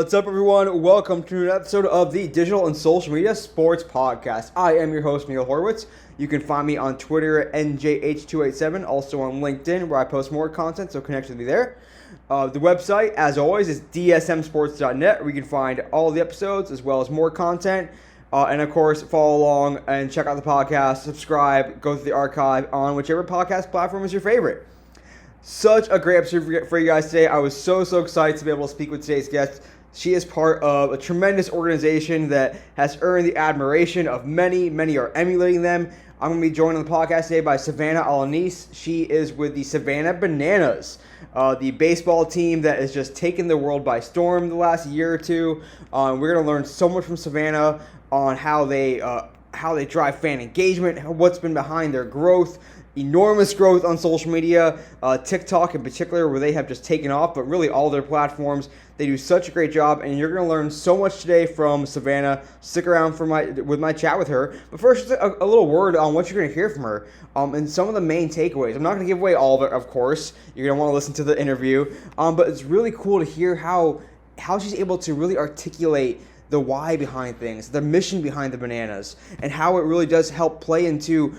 What's up, everyone? Welcome to an episode of the Digital and Social Media Sports Podcast. I am your host, Neil Horwitz. You can find me on Twitter at NJH287, also on LinkedIn, where I post more content, so connect with me there. The website, as always, is dsmsports.net, where you can find all the episodes as well as more content. And, of course, follow along and check out the podcast, subscribe, go through the archive on whichever podcast platform is your favorite. Such a great episode for you guys today. I was so excited to be able to speak with today's guest. She is part of a tremendous organization that has earned the admiration of many. Many are emulating them. I'm going to be joined on the podcast today by Savanah Alaniz. She is with the Savannah Bananas, the baseball team that has just taken the world by storm the last year or two. We're going to learn so much from Savannah on how they drive fan engagement, what's been behind their growth. Enormous growth on social media, TikTok in particular, where they have just taken off, but really all their platforms. They do such a great job, and you're going to learn so much today from Savannah. Stick around for my chat with her. But first, just a little word on what you're going to hear from her and some of the main takeaways. I'm not going to give away all of it, of course. You're going to want to listen to the interview, but it's really cool to hear how she's able to really articulate the why behind things, the mission behind the Bananas, and how it really does help play into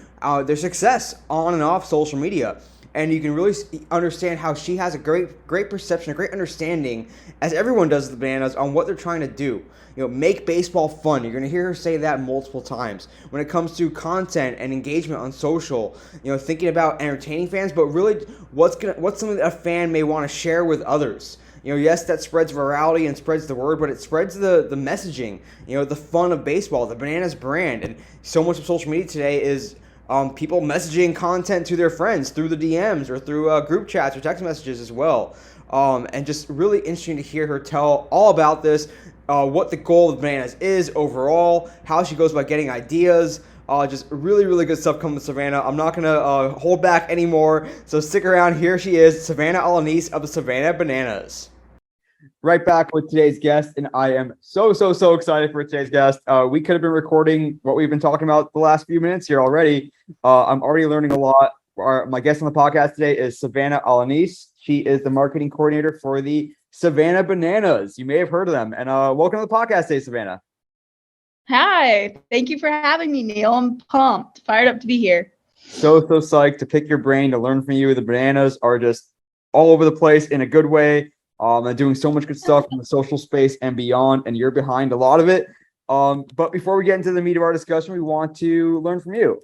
their success on and off social media. And you can really understand how she has a great perception, a great understanding, as everyone does the Bananas, on what they're trying to do. Make baseball fun. You're going to hear her say that multiple times. When it comes to content and engagement on social, thinking about entertaining fans, but really what's something that a fan may want to share with others. Yes, that spreads virality and spreads the word, but it spreads the messaging, the fun of baseball, the Bananas brand. And so much of social media today is people messaging content to their friends through the DMs or through group chats or text messages as well. And just really interesting to hear her tell all about this, what the goal of the Bananas is overall, how she goes about getting ideas. Just really good stuff coming to Savannah. I'm not going to hold back anymore, so stick around. Here she is, Savanah Alaniz of the Savannah Bananas. Right back with today's guest, and I am so excited for today's guest. We could have been recording what we've been talking about the last few minutes here already. I'm already learning a lot. My guest on the podcast today is Savanah Alaniz. She is the marketing coordinator for the Savannah Bananas. You may have heard of them. And welcome to the podcast today, Savanah. Hi. Thank you for having me, Neil. I'm pumped, fired up to be here. So psyched to pick your brain, to learn from you. The Bananas are just all over the place in a good way. And doing so much good stuff in the social space and beyond, and you're behind a lot of it. But before we get into the meat of our discussion, we want to learn from you,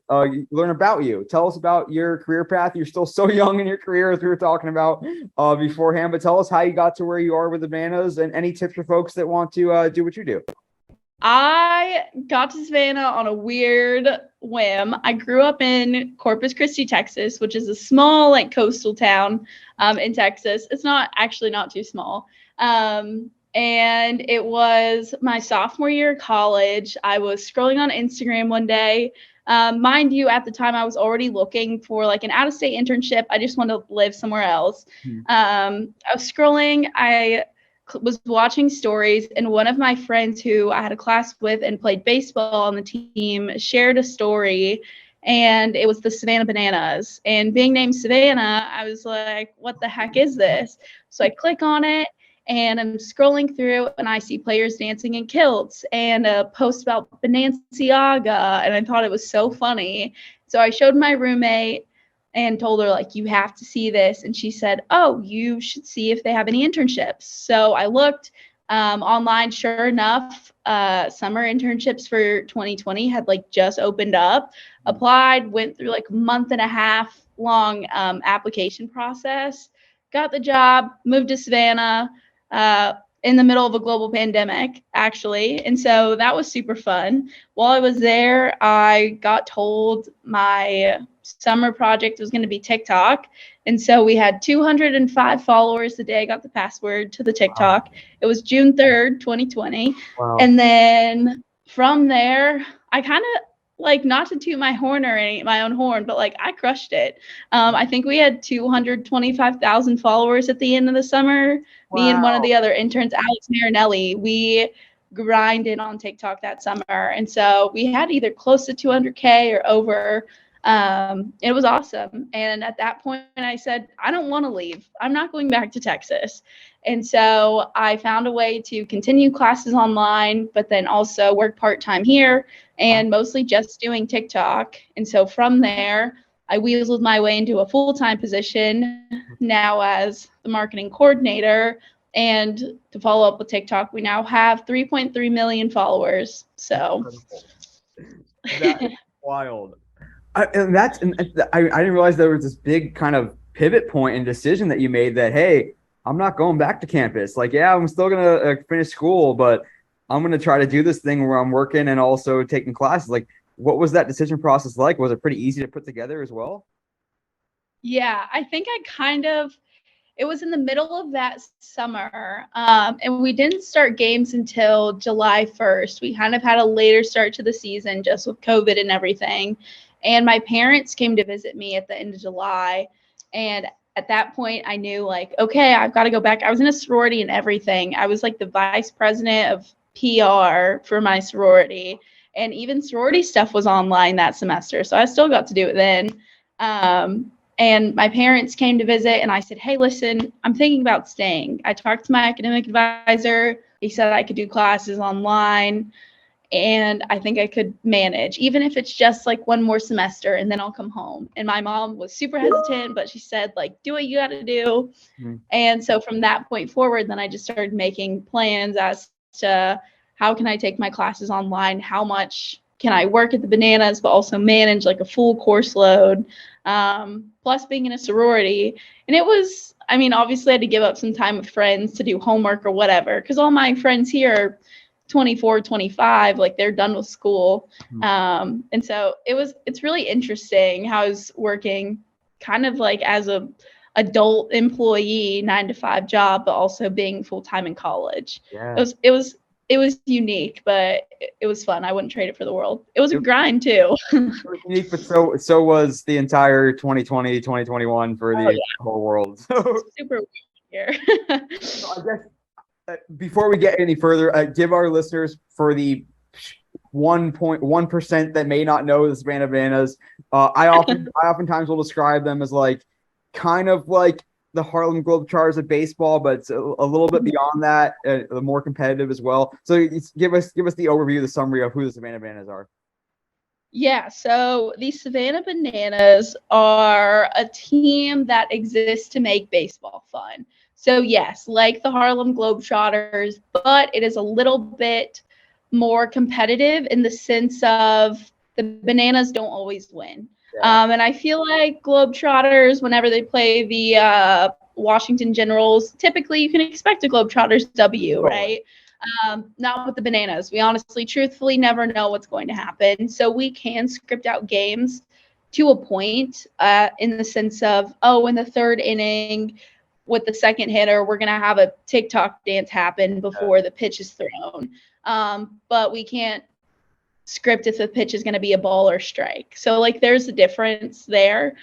learn about you. Tell us about your career path. You're still so young in your career, as we were talking about beforehand, but tell us how you got to where you are with the Bananas and any tips for folks that want to do what you do. I got to Savannah on a weird whim. I grew up in Corpus Christi, Texas, which is a small, coastal town in Texas. It's not too small. And it was my sophomore year of college. I was scrolling on Instagram one day. Mind you, at the time, I was already looking for an out-of-state internship. I just wanted to live somewhere else. I was scrolling. I was watching stories, and one of my friends who I had a class with and played baseball on the team shared a story, and it was the Savannah Bananas. And being named Savannah, I was like, what the heck is this? So I click on it, and I'm scrolling through, and I see players dancing in kilts and a post about Bananciaga, and I thought it was so funny. So I showed my roommate and told her, you have to see this. And she said, oh, you should see if they have any internships. So I looked online. Sure enough, summer internships for 2020 had just opened up. Applied, went through a month and a half long application process, got the job, moved to Savannah in the middle of a global pandemic, actually. And so that was super fun. While I was there, I got told my summer project was going to be TikTok. And so we had 205 followers the day I got the password to the TikTok. Wow. It was June 3rd, 2020. Wow. And then from there, I kind of not to toot my horn or my own horn, but I crushed it. I think we had 225,000 followers at the end of the summer. Wow. Me and one of the other interns, Alex Marinelli, we grinded on TikTok that summer. And so we had either close to 200K or over. It was awesome. And at that point, I said, I don't want to leave. I'm not going back to Texas. And so I found a way to continue classes online, but then also work part-time here and mostly just doing TikTok. And so from there, I weaseled my way into a full-time position now as the marketing coordinator. And to follow up with TikTok, we now have 3.3 million followers. So that is wild. I didn't realize there was this big kind of pivot point and decision that you made that, hey, I'm not going back to campus. Like, yeah, I'm still going to finish school, but I'm going to try to do this thing where I'm working and also taking classes. Like, what was that decision process like? Was it pretty easy to put together as well? Yeah, I think it was in the middle of that summer, and we didn't start games until July 1st. We kind of had a later start to the season just with COVID and everything. And my parents came to visit me at the end of July. And at that point, I knew, like, okay, I've got to go back. I was in a sorority and everything. I was like the vice president of PR for my sorority. And even sorority stuff was online that semester. So I still got to do it then. And my parents came to visit, and I said, hey, listen, I'm thinking about staying. I talked to my academic advisor. He said I could do classes online, and I think I could manage, even if it's just like one more semester, and then I'll come home. And my mom was super hesitant, but she said, like, do what you got to do. Mm-hmm. And so from that point forward, then I just started making plans as to how can I take my classes online, how much can I work at the Bananas, but also manage like a full course load, plus being in a sorority. And it was, I mean, obviously I had to give up some time with friends to do homework or whatever, because all my friends here are 24, 25, like they're done with school. And so it's really interesting how I was working kind of like as a adult employee, 9-to-5 job, but also being full-time in college. Yeah. It was unique, but it was fun. I wouldn't trade it for the world. It was a grind too. It was unique, but so was the entire 2020, 2021 for the whole world. So, super weird here. So I guess before we get any further, give our listeners, for the 1.1% that may not know the Savannah Bananas, I oftentimes will describe them as like kind of like the Harlem Globetrotters of baseball, but it's a little bit beyond that, more competitive as well. So give us the overview, the summary of who the Savannah Bananas are. Yeah, so the Savannah Bananas are a team that exists to make baseball fun. So yes, like the Harlem Globetrotters, but it is a little bit more competitive in the sense of the Bananas don't always win. Yeah. And I feel like Globetrotters, whenever they play the Washington Generals, typically you can expect a Globetrotters W, right? Not with the Bananas. We honestly, truthfully never know what's going to happen. So we can script out games to a point in the sense of, in the third inning with the second hitter, we're going to have a TikTok dance happen before the pitch is thrown. But we can't script if the pitch is going to be a ball or strike. So like there's a difference there.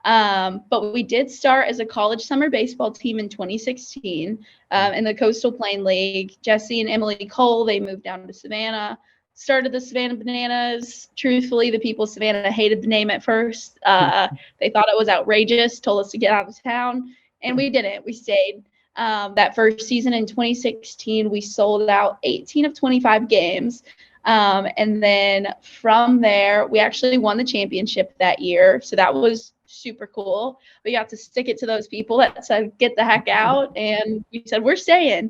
But we did start as a college summer baseball team in 2016 in the Coastal Plain League. Jesse and Emily Cole, they moved down to Savannah, started the Savannah Bananas. Truthfully, the people of Savannah hated the name at first. They thought it was outrageous, told us to get out of town, and we didn't. We stayed. That first season in 2016, we sold out 18 of 25 games. And then from there, we actually won the championship that year. So that was super cool. We got to stick it to those people that said, get the heck out. And we said, we're staying.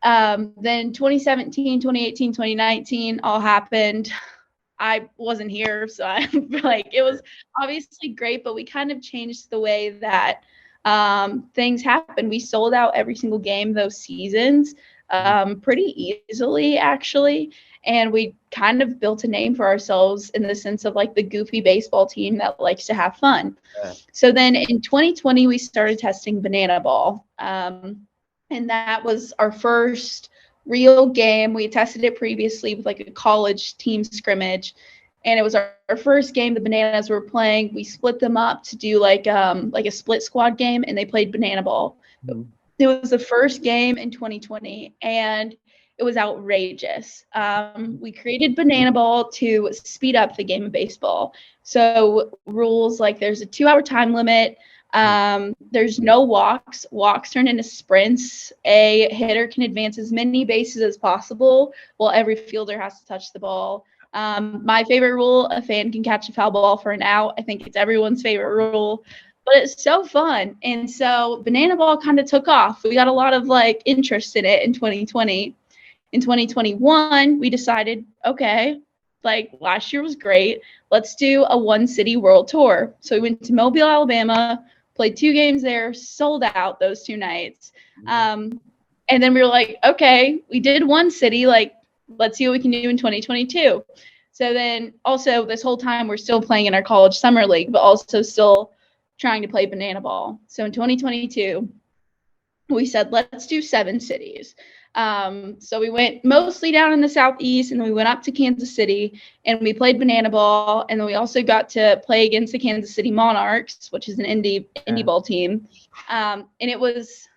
Then 2017, 2018, 2019 all happened. I wasn't here. So I'm like, it was obviously great, but we kind of changed the way that things happened. We sold out every single game those seasons pretty easily, actually. And we kind of built a name for ourselves in the sense of like the goofy baseball team that likes to have fun. Yeah. So then in 2020, we started testing banana ball. And that was our first real game. We tested it previously with like a college team scrimmage. And it was our first game the Bananas were playing. We split them up to do like a split squad game, and they played banana ball. Mm-hmm. It was the first game in 2020, and it was outrageous. We created Banana Ball to speed up the game of baseball. So rules like there's a 2-hour time limit. There's no walks. Walks turn into sprints. A hitter can advance as many bases as possible while every fielder has to touch the ball. My favorite rule, a fan can catch a foul ball for an out. I think it's everyone's favorite rule, but it's so fun. And so Banana Ball kind of took off. We got a lot of like interest in it in 2020. In 2021, we decided, okay, like last year was great. Let's do a one city world tour. So we went to Mobile, Alabama, played 2 games there, sold out those 2 nights. And then we were like, okay, we did one city, like, let's see what we can do in 2022. So then also this whole time we're still playing in our college summer league, but also still trying to play Banana Ball. So in 2022, we said, let's do 7 cities. So we went mostly down in the Southeast, and then we went up to Kansas City and we played Banana Ball. And then we also got to play against the Kansas City Monarchs, which is an indie ball team. And it was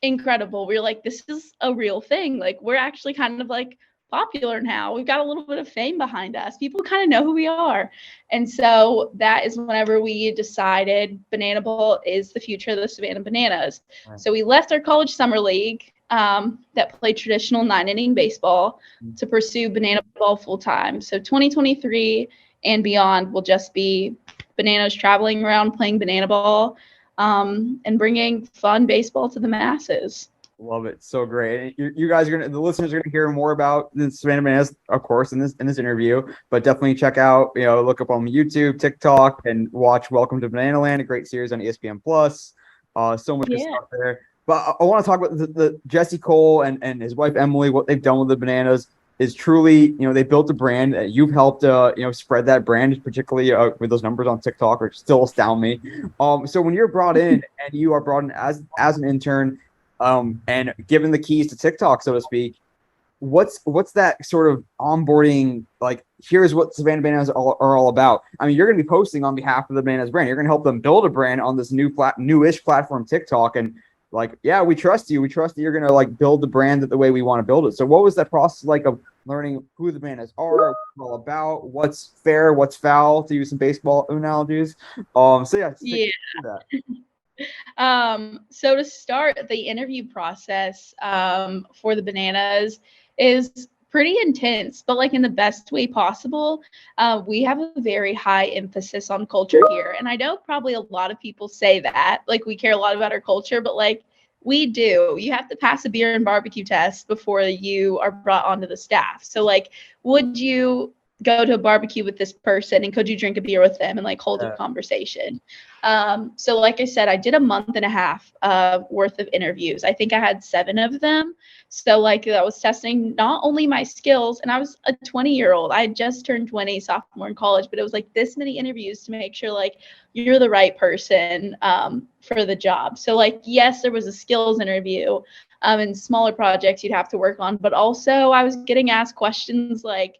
incredible. We were like, this is a real thing. Like, we're actually kind of like popular now. We've got a little bit of fame behind us. People kind of know who we are. And so that is whenever we decided Banana Ball is the future of the Savannah Bananas. Right. So we left our college summer league that played traditional 9-inning baseball to pursue Banana Ball full time. So 2023 and beyond will just be Bananas traveling around playing Banana Ball and bringing fun baseball to the masses. Love it. So great. You guys are the listeners are gonna hear more about the Savannah Bananas, of course, in this interview, but definitely check out, look up on YouTube, TikTok, and watch Welcome to Banana Land, a great series on ESPN Plus. So much good stuff there. But I want to talk about the Jesse Cole and his wife Emily. What they've done with the Bananas is truly, they built a brand. You've helped, spread that brand, particularly with those numbers on TikTok, which still astound me. So when you're brought in and you are brought in as an intern, and given the keys to TikTok, so to speak, what's that sort of onboarding, like, here's what Savannah Bananas are all about. I mean, you're going to be posting on behalf of the Bananas brand. You're going to help them build a brand on this newish platform, TikTok. And like, yeah, we trust you. We trust that you're going to like build the brand the way we want to build it. So what was that process like of learning who the Bananas are, what it's all about, what's fair, what's foul, to use some baseball analogies? So to start, the interview process for the Bananas is pretty intense, but like in the best way possible. We have a very high emphasis on culture here. And I know probably a lot of people say that, like, we care a lot about our culture, but like, we do. You have to pass a beer and barbecue test before you are brought onto the staff. So like, would you go to a barbecue with this person and could you drink a beer with them and like hold a conversation? So like I said, I did a month and a half worth of interviews. I think I had 7 of them. So like that was testing not only my skills, and I was a 20-year-old. I had just turned 20, sophomore in college, but it was like this many interviews to make sure like you're the right person for the job. So like, yes, there was a skills interview and smaller projects you'd have to work on, but also I was getting asked questions like,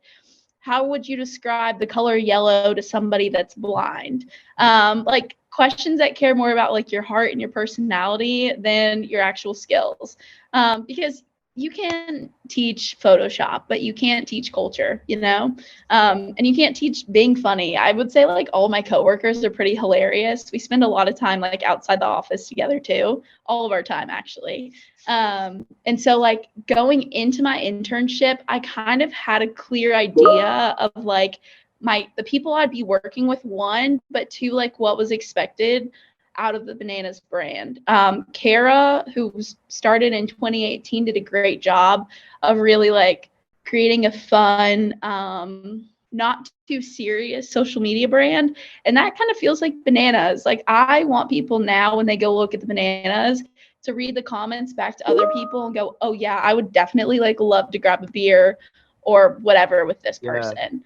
how would you describe the color yellow to somebody that's blind? Like questions that care more about like your heart and your personality than your actual skills. Because you can teach Photoshop, but you can't teach culture, and you can't teach being funny. I would say like all my coworkers are pretty hilarious. We spend a lot of time like outside the office together too, all of our time actually. And so like going into my internship, I kind of had a clear idea of like the people I'd be working with, 1, but 2, like what was expected out of the Bananas brand. Kara, who started in 2018, did a great job of really like creating a fun, not too serious social media brand. And that kind of feels like Bananas. Like I want people now when they go look at the Bananas to read the comments back to other people and go, oh yeah, I would definitely like love to grab a beer or whatever with this person.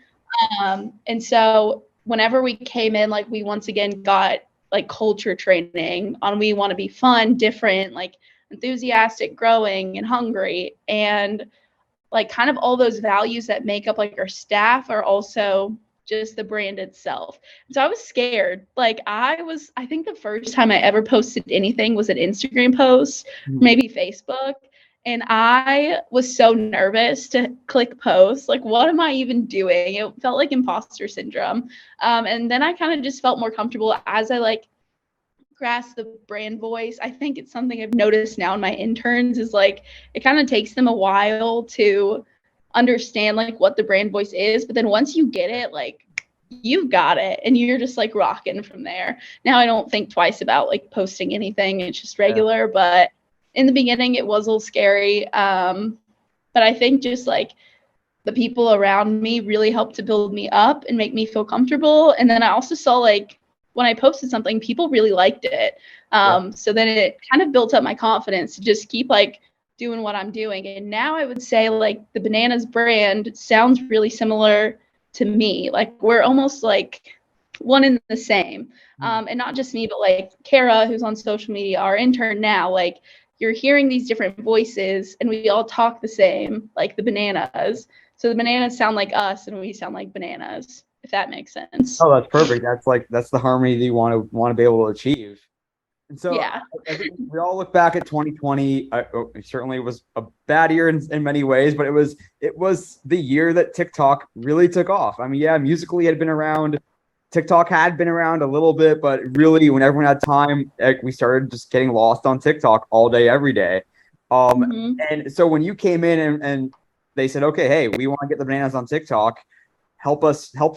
And so whenever we came in, like we once again got like culture training on, we want to be fun, different, like enthusiastic, growing, and hungry. And like kind of all those values that make up like our staff are also just the brand itself. So I was scared. Like I think the first time I ever posted anything was an Instagram post, maybe Facebook. And I was so nervous to click post. Like, what am I even doing? It felt like imposter syndrome. And then I kind of just felt more comfortable as I like grasp the brand voice. I think it's something I've noticed now in my interns is like it kind of takes them a while to understand like what the brand voice is, but then once you get it, like you've got it and you're just like rocking from there. Now I don't think twice about like posting anything. It's just regular, but in the beginning it was a little scary. But I think just like the people around me really helped to build me up and make me feel comfortable. And then I also saw like when I posted something, people really liked it. So then it kind of built up my confidence to just keep like doing what I'm doing. And now I would say like the Bananas brand sounds really similar to me. Like we're almost like one and the same. And not just me, but like Kara, who's on social media, our intern now, like you're hearing these different voices and we all talk the same, like the Bananas. So the Bananas sound like us and we sound like Bananas, if that makes sense. Oh, that's perfect. That's the harmony that you want to be able to achieve. And so yeah, I think we all look back at 2020. It certainly was a bad year in many ways, but it was the year that TikTok really took off. I mean, yeah, Musical.ly had been around. TikTok had been around a little bit, but really when everyone had time, we started just getting lost on TikTok all day, every day. And so when you came in and they said, okay, hey, we want to get the Bananas on TikTok, help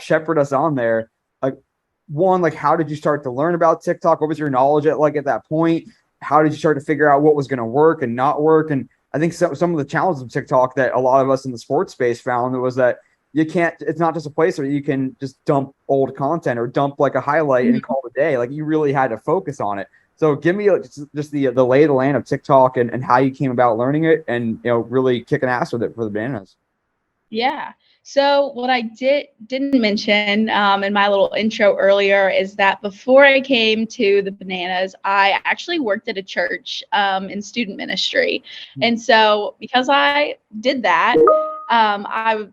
shepherd us on there. Like, one, like, how did you start to learn about TikTok? What was your knowledge at that point? How did you start to figure out what was going to work and not work? And I think some of the challenges of TikTok that a lot of us in the sports space found was that it's not just a place where you can just dump old content or dump like a highlight and call it a day. Like you really had to focus on it. So give me just the lay of the land of TikTok and how you came about learning it and, really kicking ass with it for the Bananas. Yeah. So what I didn't mention in my little intro earlier is that before I came to the Bananas, I actually worked at a church in student ministry. And so because I did that, I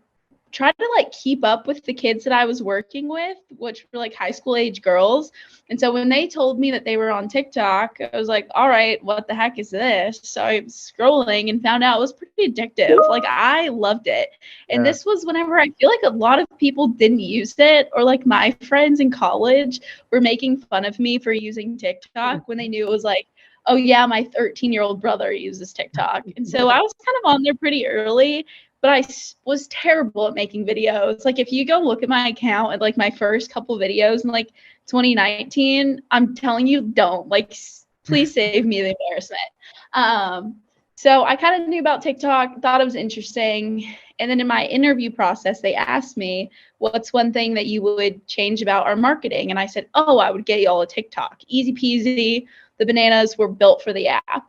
tried to like keep up with the kids that I was working with, which were like high school age girls. And so when they told me that they were on TikTok, I was like, all right, what the heck is this? So I was scrolling and found out it was pretty addictive. Like I loved it. And this was whenever I feel like a lot of people didn't use it, or like my friends in college were making fun of me for using TikTok when they knew it was like, oh yeah, my 13-year-old brother uses TikTok. And so I was kind of on there pretty early. But I was terrible at making videos. Like if you go look at my account at like my first couple videos in like 2019, I'm telling you, don't. Like, please save me the embarrassment. So I kind of knew about TikTok, thought it was interesting. And then in my interview process, they asked me, what's one thing that you would change about our marketing? And I said, oh, I would get you all a TikTok. Easy peasy. The Bananas were built for the app.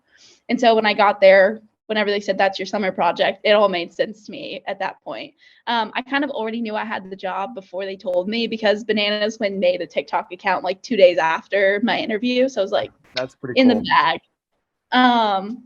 And so when I got there, whenever they said that's your summer project, it all made sense to me at that point. I kind of already knew I had the job before they told me because Bananas made a TikTok account like 2 days after my interview. So I was like, that's pretty in cool. the bag.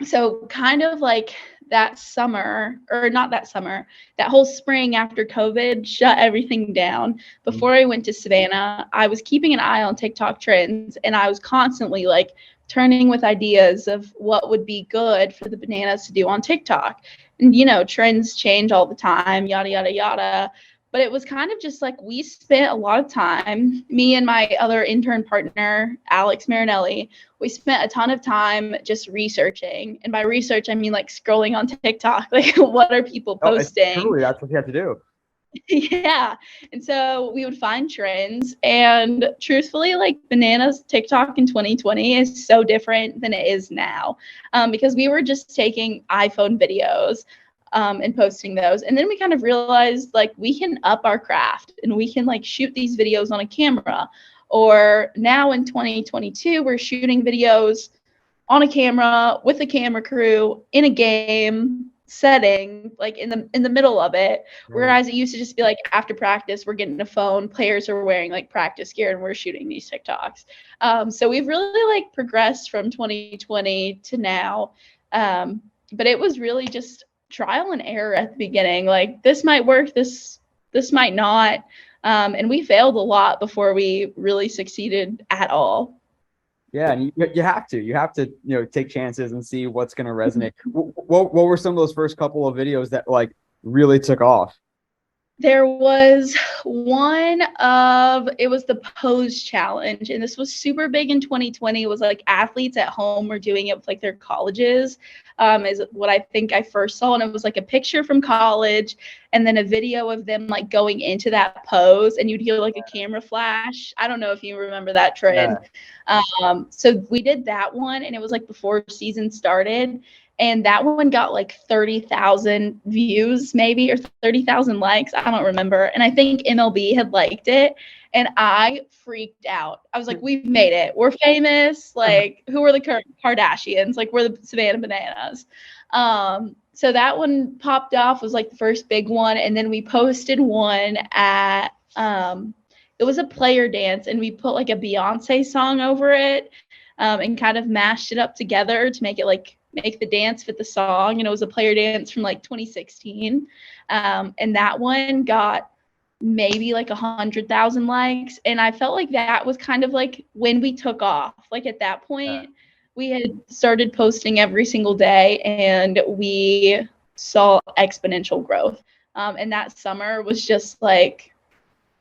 So kind of like that summer, or not that summer, that whole spring after COVID shut everything down. Before I went to Savannah, I was keeping an eye on TikTok trends and I was constantly like turning with ideas of what would be good for the Bananas to do on TikTok. And, trends change all the time, yada, yada, yada. But it was kind of just like we spent a lot of time, me and my other intern partner, Alex Marinelli, we spent a ton of time just researching. And by research, I mean like scrolling on TikTok, like what are people posting? Truly, that's what you have to do. Yeah. And so we would find trends, and truthfully, like Bananas TikTok in 2020 is so different than it is now, because we were just taking iPhone videos and posting those. And then we kind of realized like we can up our craft and we can like shoot these videos on a camera. Or now in 2022, we're shooting videos on a camera with a camera crew in a game setting, like in the middle of it. Whereas it used to just be like after practice, we're getting a phone, players are wearing like practice gear and we're shooting these TikToks. So we've really like progressed from 2020 to now. But it was really just trial and error at the beginning. Like this might work, this might not. And we failed a lot before we really succeeded at all. Yeah, and you have to take chances and see what's going to resonate. What were some of those first couple of videos that like really took off? There was it was the pose challenge, and this was super big in 2020. It was like athletes at home were doing it with like their colleges, is what I think I first saw. And it was like a picture from college and then a video of them like going into that pose, and you'd hear like a camera flash. I don't know if you remember that trend. So we did that one, and it was like before season started. And that one got like 30,000 views, maybe, or 30,000 likes. I don't remember. And I think MLB had liked it. And I freaked out. I was like, we've made it. We're famous. Like, who are the Kardashians? Like, we're the Savannah Bananas. So that one popped off, was like the first big one. And then we posted one at, it was a player dance, and we put like a Beyonce song over it, and kind of mashed it up together to make the dance fit the song. And it was a player dance from like 2016. And that one got maybe like 100,000 likes. And I felt like that was kind of like when we took off. Like at that point, we had started posting every single day, and we saw exponential growth. And that summer was just like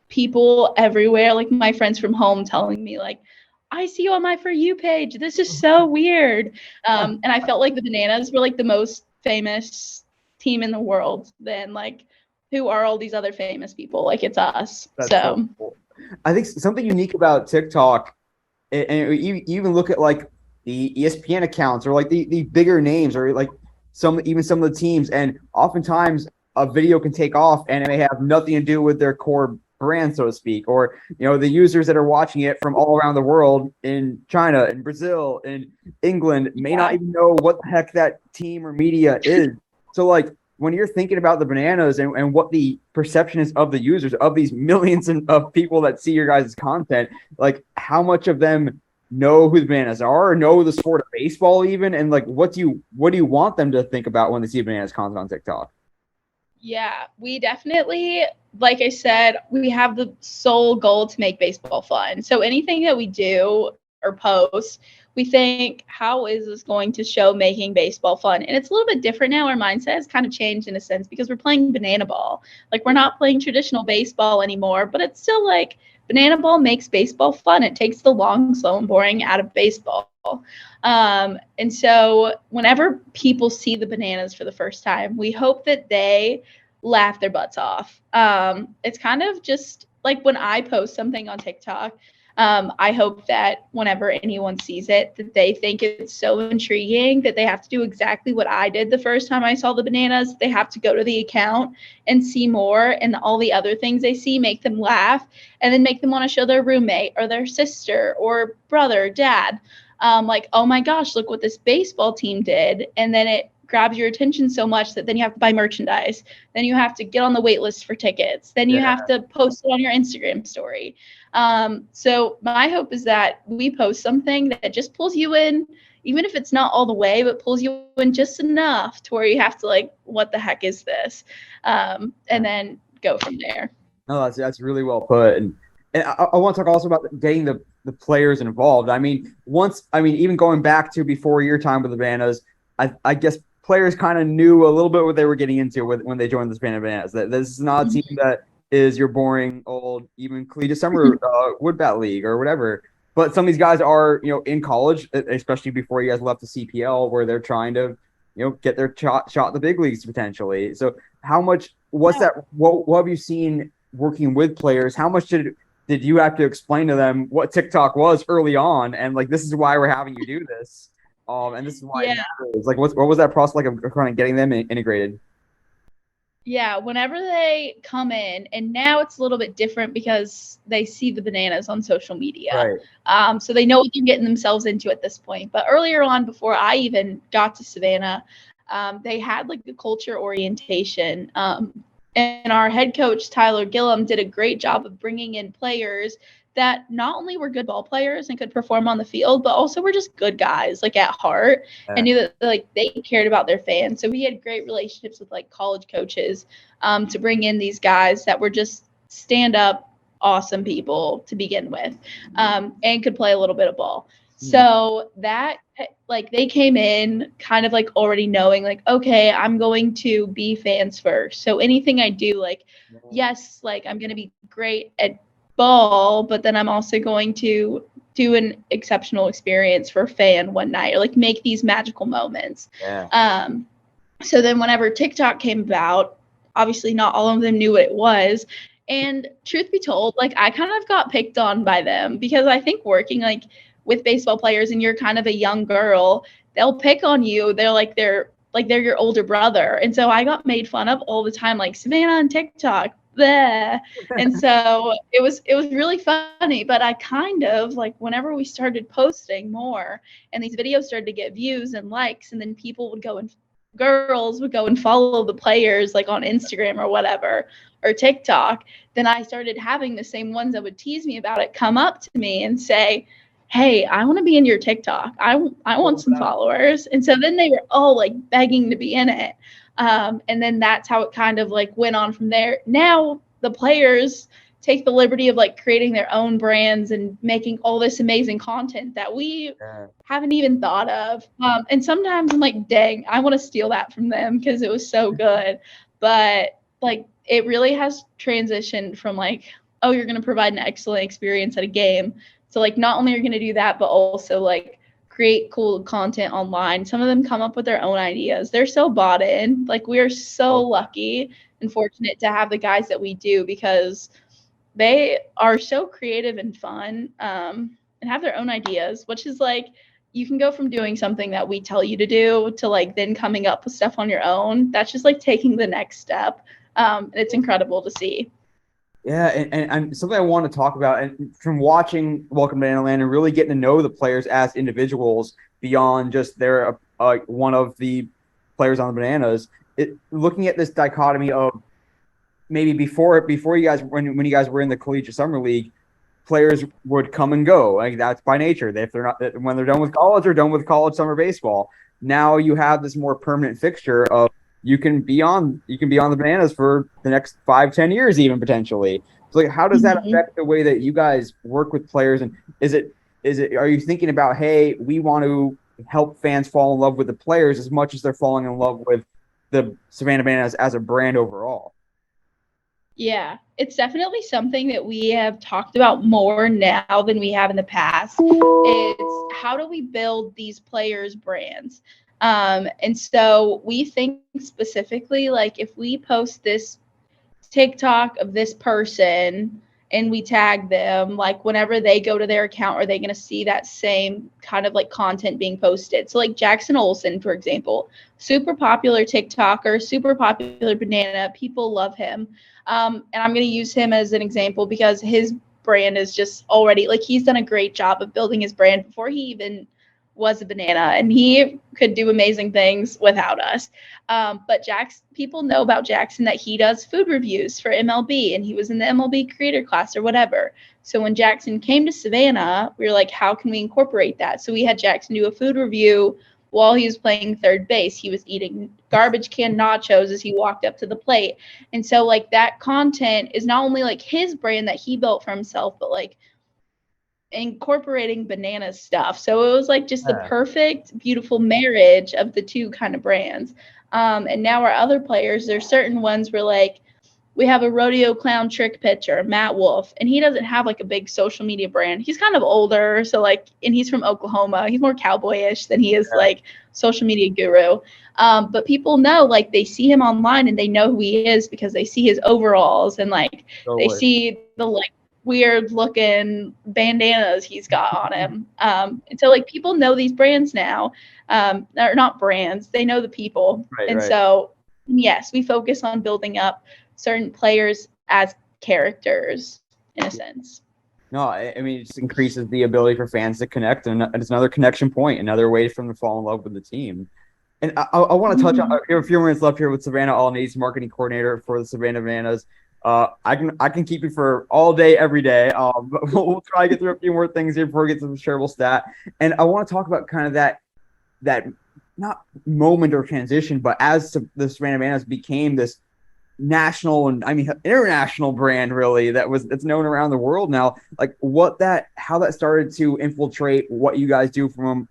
people everywhere, like my friends from home telling me like, I see you on my For You page. This is so weird. And I felt like the Bananas were like the most famous team in the world. Then like, who are all these other famous people? Like, it's us. That's so cool. I think something unique about TikTok, and you even look at like the ESPN accounts or like the bigger names or like some of the teams, and oftentimes a video can take off and it may have nothing to do with their core brand, so to speak, or the users that are watching it from all around the world in China, in Brazil, in England may not even know what the heck that team or media is. So like when you're thinking about the Bananas and what the perception is of the users, of these millions of people that see your guys' content, like how much of them know who the Bananas are, or know the sport of baseball even, and like what do you want them to think about when they see Bananas content on TikTok? Yeah, we definitely, like I said, we have the sole goal to make baseball fun. So anything that we do or post, we think, how is this going to show making baseball fun? And it's a little bit different now. Our mindset has kind of changed in a sense because we're playing banana ball. Like, we're not playing traditional baseball anymore, but it's still like banana ball makes baseball fun. It takes the long, slow, and boring out of baseball. And so whenever people see the Bananas for the first time, we hope that they laugh their butts off. It's kind of just like when I post something on TikTok, I hope that whenever anyone sees it, that they think it's so intriguing that they have to do exactly what I did the first time I saw the Bananas. They have to go to the account and see more, and all the other things they see make them laugh, and then make them want to show their roommate or their sister or brother, dad, like, oh my gosh, look what this baseball team did. And then it grabs your attention so much that then you have to buy merchandise. Then you have to get on the wait list for tickets. Then you have to post it on your Instagram story. So my hope is that we post something that just pulls you in, even if it's not all the way, but pulls you in just enough to where you have to like, what the heck is this? And then go from there. No, that's really well put. And I want to talk also about getting the players involved. I mean, even going back to before your time with the Bananas, I guess players kind of knew a little bit what they were getting into when they joined the Savannah Bananas. That this is not a team that is your boring old even collegiate summer wood bat league or whatever. But some of these guys are in college, especially before you guys left the CPL, where they're trying to get their shot at the big leagues potentially. So how much that? What have you seen working with players? How much did you have to explain to them what TikTok was early on, and like this is why we're having you do this? And this is why it matters. Like, what was that process like of kind of getting them integrated? Yeah, whenever they come in, and now it's a little bit different because they see the Bananas on social media. Right. So they know what they're getting themselves into at this point. But earlier on, before I even got to Savannah, they had like a culture orientation. And our head coach, Tyler Gillum, did a great job of bringing in players that not only were good ball players and could perform on the field, but also were just good guys, like at heart, and knew that like they cared about their fans. So we had great relationships with like college coaches to bring in these guys that were just stand up, awesome people to begin with, and could play a little bit of ball. So that, like, they came in kind of like already knowing, like, okay, I'm going to be fans first. So anything I do, like, yes, like, I'm going to be great at ball, but then I'm also going to do an exceptional experience for a fan one night, or like make these magical moments. Yeah. So then whenever TikTok came about, obviously not all of them knew what it was. And truth be told, like, I kind of got picked on by them because I think working like with baseball players and you're kind of a young girl, they'll pick on you. They're your older brother. And so I got made fun of all the time, like Savannah on TikTok. Bleh. And so it was really funny, but I kind of like whenever we started posting more and these videos started to get views and likes, and then people would go and girls would go and follow the players like on Instagram or whatever or TikTok, then I started having the same ones that would tease me about it come up to me and say, "Hey, I want to be in your TikTok. I want some followers." And so then they were all like begging to be in it. And then that's how it kind of like went on from there. Now the players take the liberty of like creating their own brands and making all this amazing content that we haven't even thought of. And sometimes I'm like, dang, I want to steal that from them because it was so good. But like, it really has transitioned from like, oh, you're going to provide an excellent experience at a game. So like, not only are you going to do that, but also like create cool content online. Some of them come up with their own ideas. They're so bought in. Like, we are so lucky and fortunate to have the guys that we do because they are so creative and fun, and have their own ideas, which is like you can go from doing something that we tell you to do to like then coming up with stuff on your own. That's just like taking the next step. It's incredible to see. Yeah, and something I want to talk about, and from watching Welcome to Banana and really getting to know the players as individuals beyond just they're one of the players on the Bananas, looking at this dichotomy of maybe before you guys when you guys were in the collegiate summer league, players would come and go. Like, that's by nature. If they're not, when they're done with college or done with college summer baseball, now you have this more permanent fixture of you can be on the Bananas for the next 5-10 years even potentially. So like, how does that affect the way that you guys work with players? And is it are you thinking about, hey, we want to help fans fall in love with the players as much as they're falling in love with the Savannah Bananas as a brand overall? Yeah, it's definitely something that we have talked about more now than we have in the past. It's how do we build these players' brands? And so we think specifically, like, if we post this TikTok of this person and we tag them, like, whenever they go to their account, are they going to see that same kind of like content being posted? So like Jackson Olsen, for example, super popular TikToker, super popular banana. People love him. And I'm going to use him as an example because his brand is just already like he's done a great job of building his brand before he even was a banana, and he could do amazing things without us. But people know about Jackson that he does food reviews for MLB, and he was in the MLB creator class or whatever. So when Jackson came to Savannah, we were like, how can we incorporate that? So we had Jackson do a food review while he was playing third base. He was eating garbage can nachos as he walked up to the plate. And so like that content is not only like his brand that he built for himself, but like incorporating banana stuff. So it was like just the perfect, beautiful marriage of the two kind of brands. And now our other players, there's certain ones where like we have a rodeo clown trick pitcher, Matt Wolf, and he doesn't have like a big social media brand. He's kind of older, so like, and he's from Oklahoma. He's more cowboyish than he is like social media guru. But people know, like, they see him online and they know who he is because they see his overalls and like they see the like weird looking bandanas he's got on him. And so like people know these brands now. They're not brands, they know the people. So yes, we focus on building up certain players as characters in a sense. No, I mean, it just increases the ability for fans to connect, and it's another connection point, another way for them to fall in love with the team. And I want to touch on, we have a few minutes left here with Savanah Alaniz, marketing coordinator for the Savannah Bananas. I can keep you for all day, every day. But we'll try to get through a few more things here before we get to the shareable stat. And I want to talk about kind of that not moment or transition, but as the Savannah Bananas became this national and international brand really that's known around the world now. Like how that started to infiltrate what you guys do from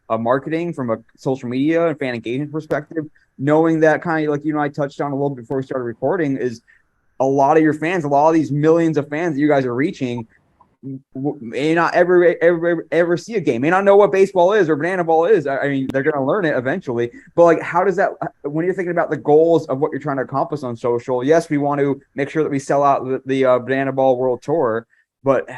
a marketing, from a social media and fan engagement perspective, knowing that kind of like I touched on a little bit before we started recording is a lot of your fans, a lot of these millions of fans that you guys are reaching may not ever see a game, may not know what baseball is or banana ball is. I mean, they're going to learn it eventually. But like, how does that, when you're thinking about the goals of what you're trying to accomplish on social, yes, we want to make sure that we sell out the banana ball world tour, but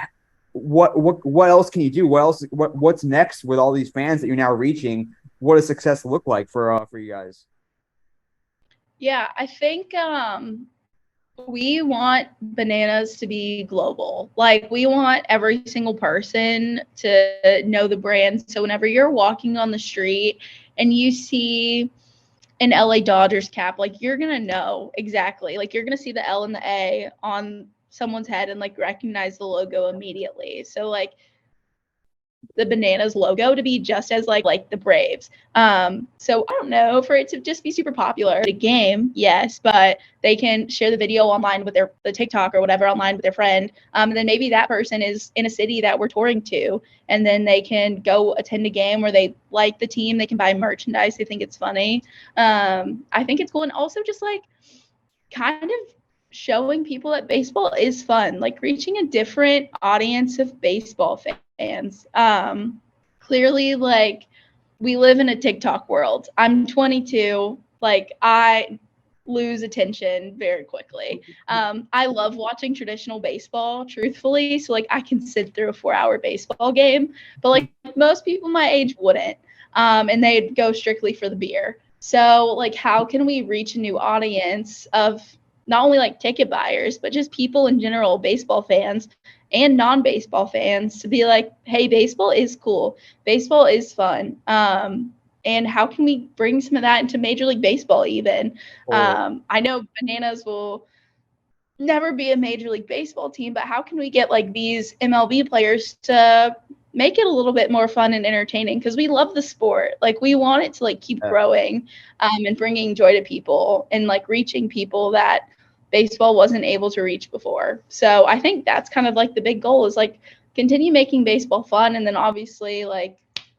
what else can you do? What's next with all these fans that you're now reaching? What does success look like for you guys? Yeah, I think we want bananas to be global. Like, we want every single person to know the brand. So whenever you're walking on the street and you see an LA Dodgers cap, like, you're going to know exactly. Like, you're going to see the L and the A on someone's head and like recognize the logo immediately. So like the bananas logo to be just as like the Braves. So I don't know, for it to just be super popular. The game, yes, but they can share the video online with the TikTok or whatever online with their friend. And then maybe that person is in a city that we're touring to, and then they can go attend a game where they like the team. They can buy merchandise. They think it's funny. I think it's cool. And also just like kind of showing people that baseball is fun, like reaching a different audience of baseball fans. Clearly, like, we live in a TikTok world. I'm 22. Like, I lose attention very quickly. I love watching traditional baseball, truthfully. So like, I can sit through a 4-hour baseball game, but like most people my age wouldn't. And they'd go strictly for the beer. So like, how can we reach a new audience of not only like ticket buyers, but just people in general, baseball fans and non-baseball fans, to be like, hey, baseball is cool. Baseball is fun. And how can we bring some of that into Major League Baseball even? I know Bananas will never be a Major League Baseball team, but how can we get like these MLB players to make it a little bit more fun and entertaining? Because we love the sport. Like, we want it to like keep growing and bringing joy to people and like reaching people that baseball wasn't able to reach before. So I think that's kind of like the big goal, is like continue making baseball fun. And then obviously, like,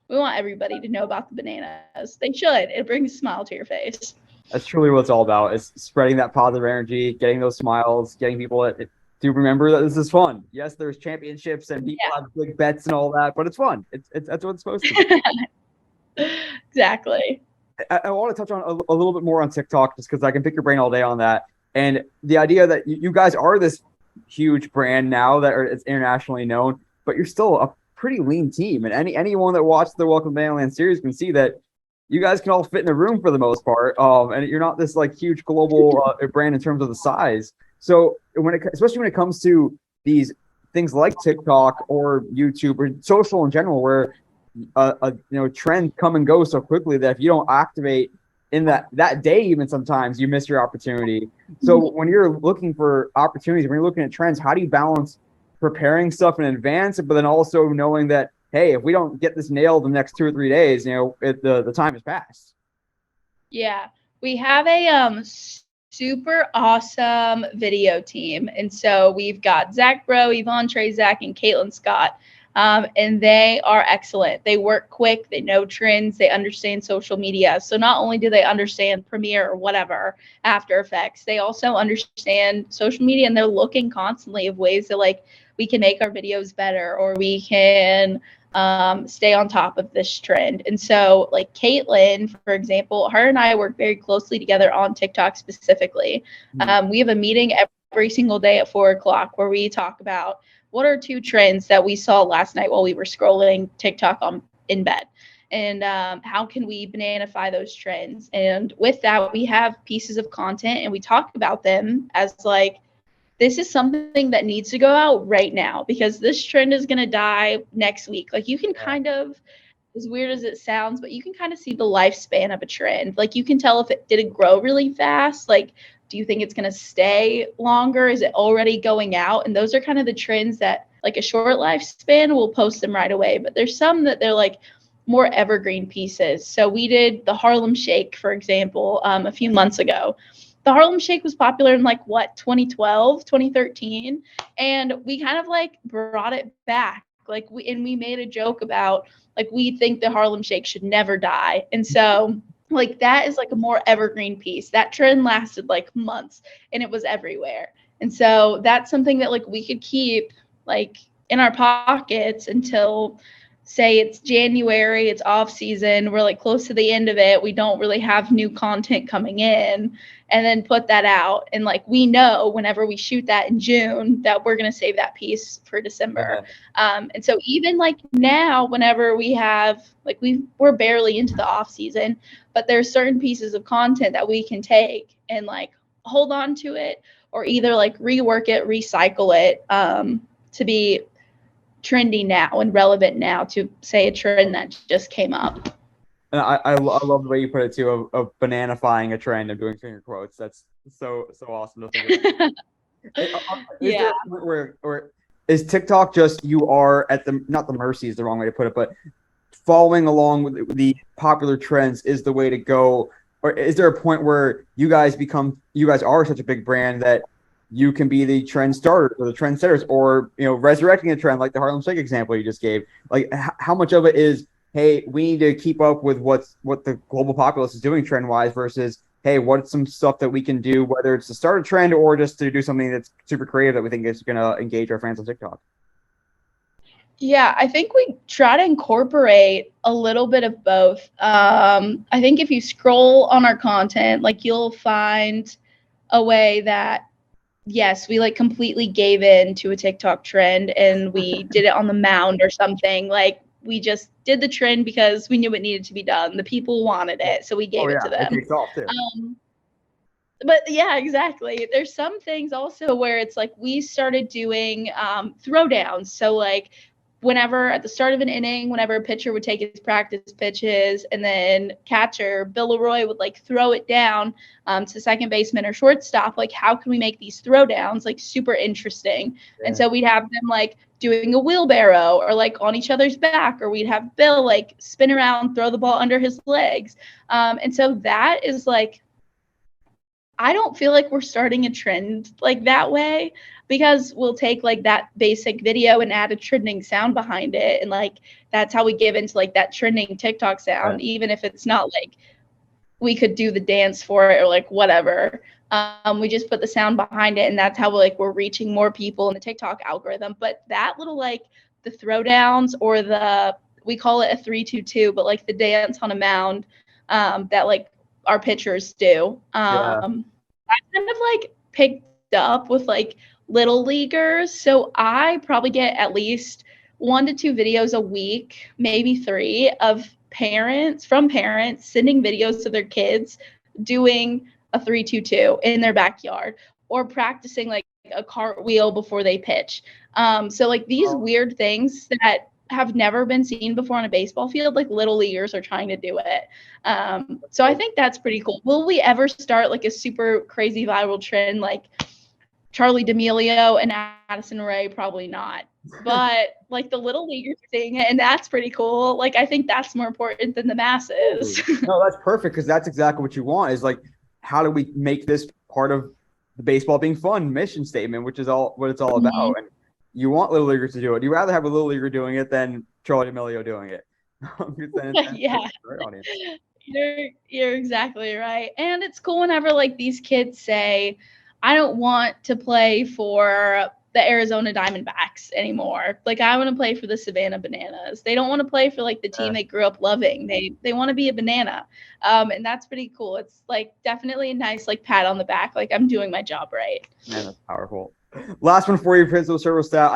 we want everybody to know about the bananas. They should. It brings a smile to your face. That's truly what it's all about, is spreading that positive energy, getting those smiles, getting people to remember that this is fun. Yes, there's championships and people have big bets and all that, but it's fun. It's that's what it's supposed to be. Exactly. I want to touch on a little bit more on TikTok, just because I can pick your brain all day on that. And the idea that you guys are this huge brand now that it's internationally known, but you're still a pretty lean team. And anyone that watched the Welcome to Bananaland series can see that you guys can all fit in a room for the most part. And you're not this like huge global brand in terms of the size. So especially when it comes to these things like TikTok or YouTube or social in general, where trends come and go so quickly that if you don't activate in that day, even sometimes you miss your opportunity. So when you're looking for opportunities, when you're looking at trends, how do you balance preparing stuff in advance, but then also knowing that, hey, if we don't get this nailed in the next 2 or 3 days, the time has passed? Yeah, we have a super awesome video team. And so we've got Zach Bro, Yvonne Trey, Zach, and Caitlin Scott. And they are excellent. They work quick. They know trends. They understand social media. So not only do they understand Premiere or whatever, After Effects, they also understand social media, and they're looking constantly of ways that like we can make our videos better, or we can stay on top of this trend. And so like Caitlin, for example, her and I work very closely together on TikTok specifically. We have a meeting every single day at 4:00 where we talk about what are 2 trends that we saw last night while we were scrolling TikTok in bed, and how can we bananify those trends? And with that, we have pieces of content, and we talk about them as like, this is something that needs to go out right now because this trend is going to die next week. Like, you can kind of, as weird as it sounds, but you can kind of see the lifespan of a trend. Like, you can tell if it did grow really fast. Like, do you think it's going to stay longer? Is it already going out? And those are kind of the trends that, like, a short lifespan, we'll post them right away. But there's some that they're like more evergreen pieces. So we did the Harlem Shake, for example, a few months ago. the Harlem Shake was popular in like what, 2012, 2013, and we kind of like brought it back. Like we made a joke about like we think the Harlem Shake should never die. And so like that is like a more evergreen piece. That trend lasted like months and it was everywhere. And so that's something that like we could keep like in our pockets until say it's January, it's off season, we're like close to the end of it, we don't really have new content coming in, and then put that out. And like we know whenever we shoot that in June that we're going to save that piece for December. And so even like now, whenever we have like we're barely into the off season, but there's certain pieces of content that we can take and like hold on to it, or either like rework it, recycle it, to be trendy now and relevant now to say a trend that just came up. And I love the way you put it too, of bananifying a trend of doing finger quotes. That's so awesome to think about. Is there a point where is TikTok just you are at the, not the mercy is the wrong way to put it, but following along with the popular trends is the way to go? Or is there a point where you guys are such a big brand that you can be the trend starter or the trendsetters, or resurrecting a trend like the Harlem Shake example you just gave? Like how much of it is, hey, we need to keep up with what the global populace is doing trend wise, versus, hey, what's some stuff that we can do, whether it's to start a trend or just to do something that's super creative that we think is going to engage our fans on TikTok? Yeah, I think we try to incorporate a little bit of both. I think if you scroll on our content, like you'll find a way that yes, we like completely gave in to a TikTok trend and we did it on the mound or something. Like we just did the trend because we knew it needed to be done. The people wanted it, so we gave it to them. It takes off too. But yeah, exactly. There's some things also where it's like we started doing throwdowns. So like whenever at the start of an inning, whenever a pitcher would take his practice pitches, and then catcher Bill Leroy would like throw it down to second baseman or shortstop, like how can we make these throwdowns like super interesting? Yeah. And so we'd have them like doing a wheelbarrow or like on each other's back, or we'd have Bill like spin around, throw the ball under his legs. And so that is like, I don't feel like we're starting a trend like that way, because we'll take like that basic video and add a trending sound behind it. And like, that's how we give into like that trending TikTok sound, right. Even if it's not like we could do the dance for it or like whatever. We just put the sound behind it, and that's how we're reaching more people in the TikTok algorithm. But that little like the throwdowns or we call it a 3-2-2, but like the dance on a mound that like our pitchers do. I kind of like picked up with like little leaguers. So I probably get at least 1 to 2 videos a week, maybe 3, of parents sending videos to their kids doing a 3-2-2 in their backyard, or practicing like a cartwheel before they pitch. So like these weird things that have never been seen before on a baseball field, like little leaguers are trying to do it. So I think that's pretty cool. Will we ever start like a super crazy viral trend like Charlie D'Amelio and Addison Rae? Probably not. But like the little leaguers are seeing it, and that's pretty cool. Like I think that's more important than the masses. No, that's perfect, because that's exactly what you want, is like, how do we make this part of the baseball being fun mission statement, which is all what it's all about. And you want little leaguers to do it. You'd rather have a little leaguer doing it than Charlie D'Amelio doing it. Yeah. You're exactly right. And it's cool whenever like these kids say, I don't want to play for the Arizona Diamondbacks anymore. Like I want to play for the Savannah Bananas. They don't want to play for like the team they grew up loving. They want to be a banana. And that's pretty cool. It's like definitely a nice like pat on the back. Like I'm doing my job right. Man, that's powerful. Last one for you, Principal Service Stat.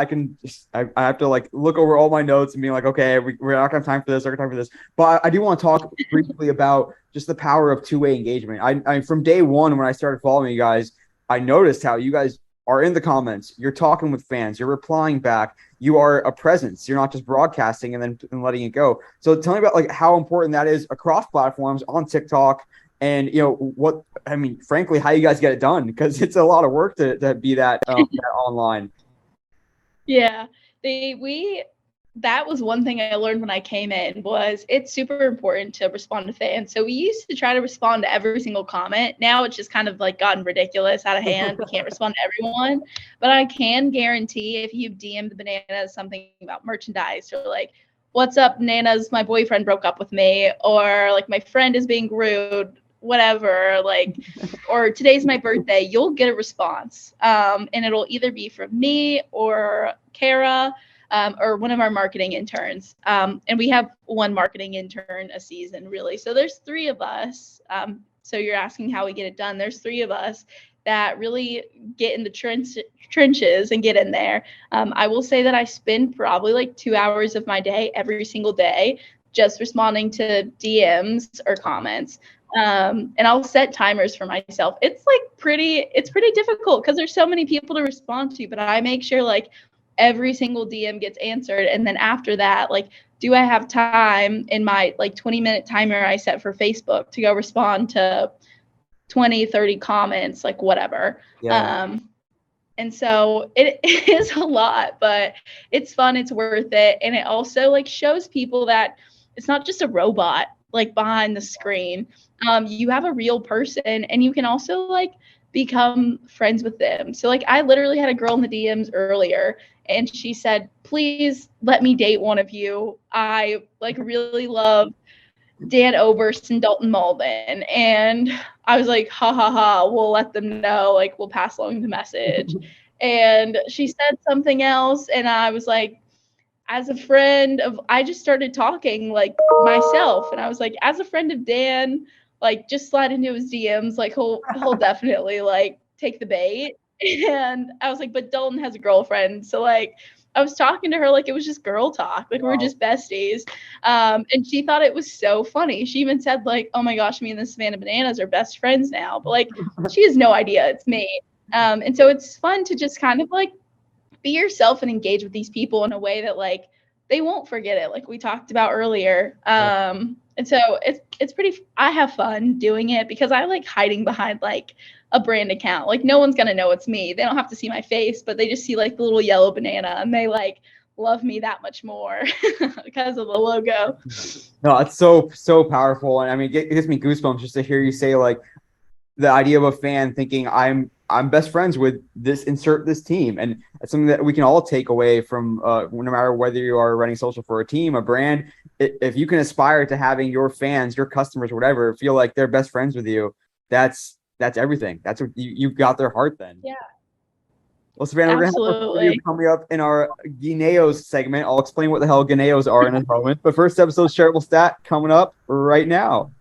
I have to like look over all my notes and be like, okay, we're not gonna have time for this, But I do want to talk briefly about just the power of two-way engagement. I from day one when I started following you guys, I noticed how you guys are in the comments. You're talking with fans. You're replying back. You are a presence. You're not just broadcasting and letting it go. So tell me about like how important that is across platforms on TikTok. And frankly, how you guys get it done, because it's a lot of work to be that online. Yeah, we that was one thing I learned when I came in, was it's super important to respond to fans. So we used to try to respond to every single comment. Now it's just kind of like gotten ridiculous, out of hand. We can't respond to everyone, but I can guarantee if you DM the Bananas something about merchandise, or like, what's up, Bananas, my boyfriend broke up with me, or like, my friend is being rude, whatever, like, or today's my birthday, you'll get a response. And it'll either be from me or Kara, or one of our marketing interns. And we have one marketing intern a season, really. So there's 3 of us. So you're asking how we get it done. There's 3 of us that really get in the trenches and get in there. I will say that I spend probably like 2 hours of my day every single day just responding to DMs or comments. And I'll set timers for myself. It's pretty difficult because there's so many people to respond to, but I make sure like every single DM gets answered. And then after that, like, do I have time in my like 20-minute timer I set for Facebook to go respond to 20, 30 comments, like whatever. Yeah. And so it is a lot, but it's fun. It's worth it. And it also like shows people that it's not just a robot like behind the screen. You have a real person, and you can also like become friends with them. So like, I literally had a girl in the DMs earlier, and she said, please let me date one of you. I like really love Dan Oberst and Dalton Malden. And I was like, ha ha ha, we'll let them know, like we'll pass along the message. And she said something else, and I was like, as a friend of, I just started talking like myself, and I was like, as a friend of Dan, like just slide into his DMs, like he'll definitely like take the bait. And I was like, but Dalton has a girlfriend, so like I was talking to her like it was just girl talk, like we're just besties. And she thought it was so funny. She even said like, oh my gosh, me and the Savannah Bananas are best friends now. But like, she has no idea it's me. And so it's fun to just kind of like be yourself and engage with these people in a way that like they won't forget it, like we talked about earlier. And so it's pretty, I have fun doing it because I like hiding behind like a brand account. Like no one's gonna know it's me. They don't have to see my face, but they just see like the little yellow banana, and they like love me that much more because of the logo. No, it's so powerful, and I mean, it gives me goosebumps just to hear you say like the idea of a fan thinking I'm best friends with insert this team, and it's something that we can all take away from no matter whether you are running social for a team, a brand. If you can aspire to having your fans, your customers, whatever, feel like they're best friends with you, that's everything. That's what you got their heart then. Yeah. Well, Savannah, we're going to have a video coming up in our Guineos segment. I'll explain what the hell Guineos are in a moment. But first episode shareable stat coming up right now.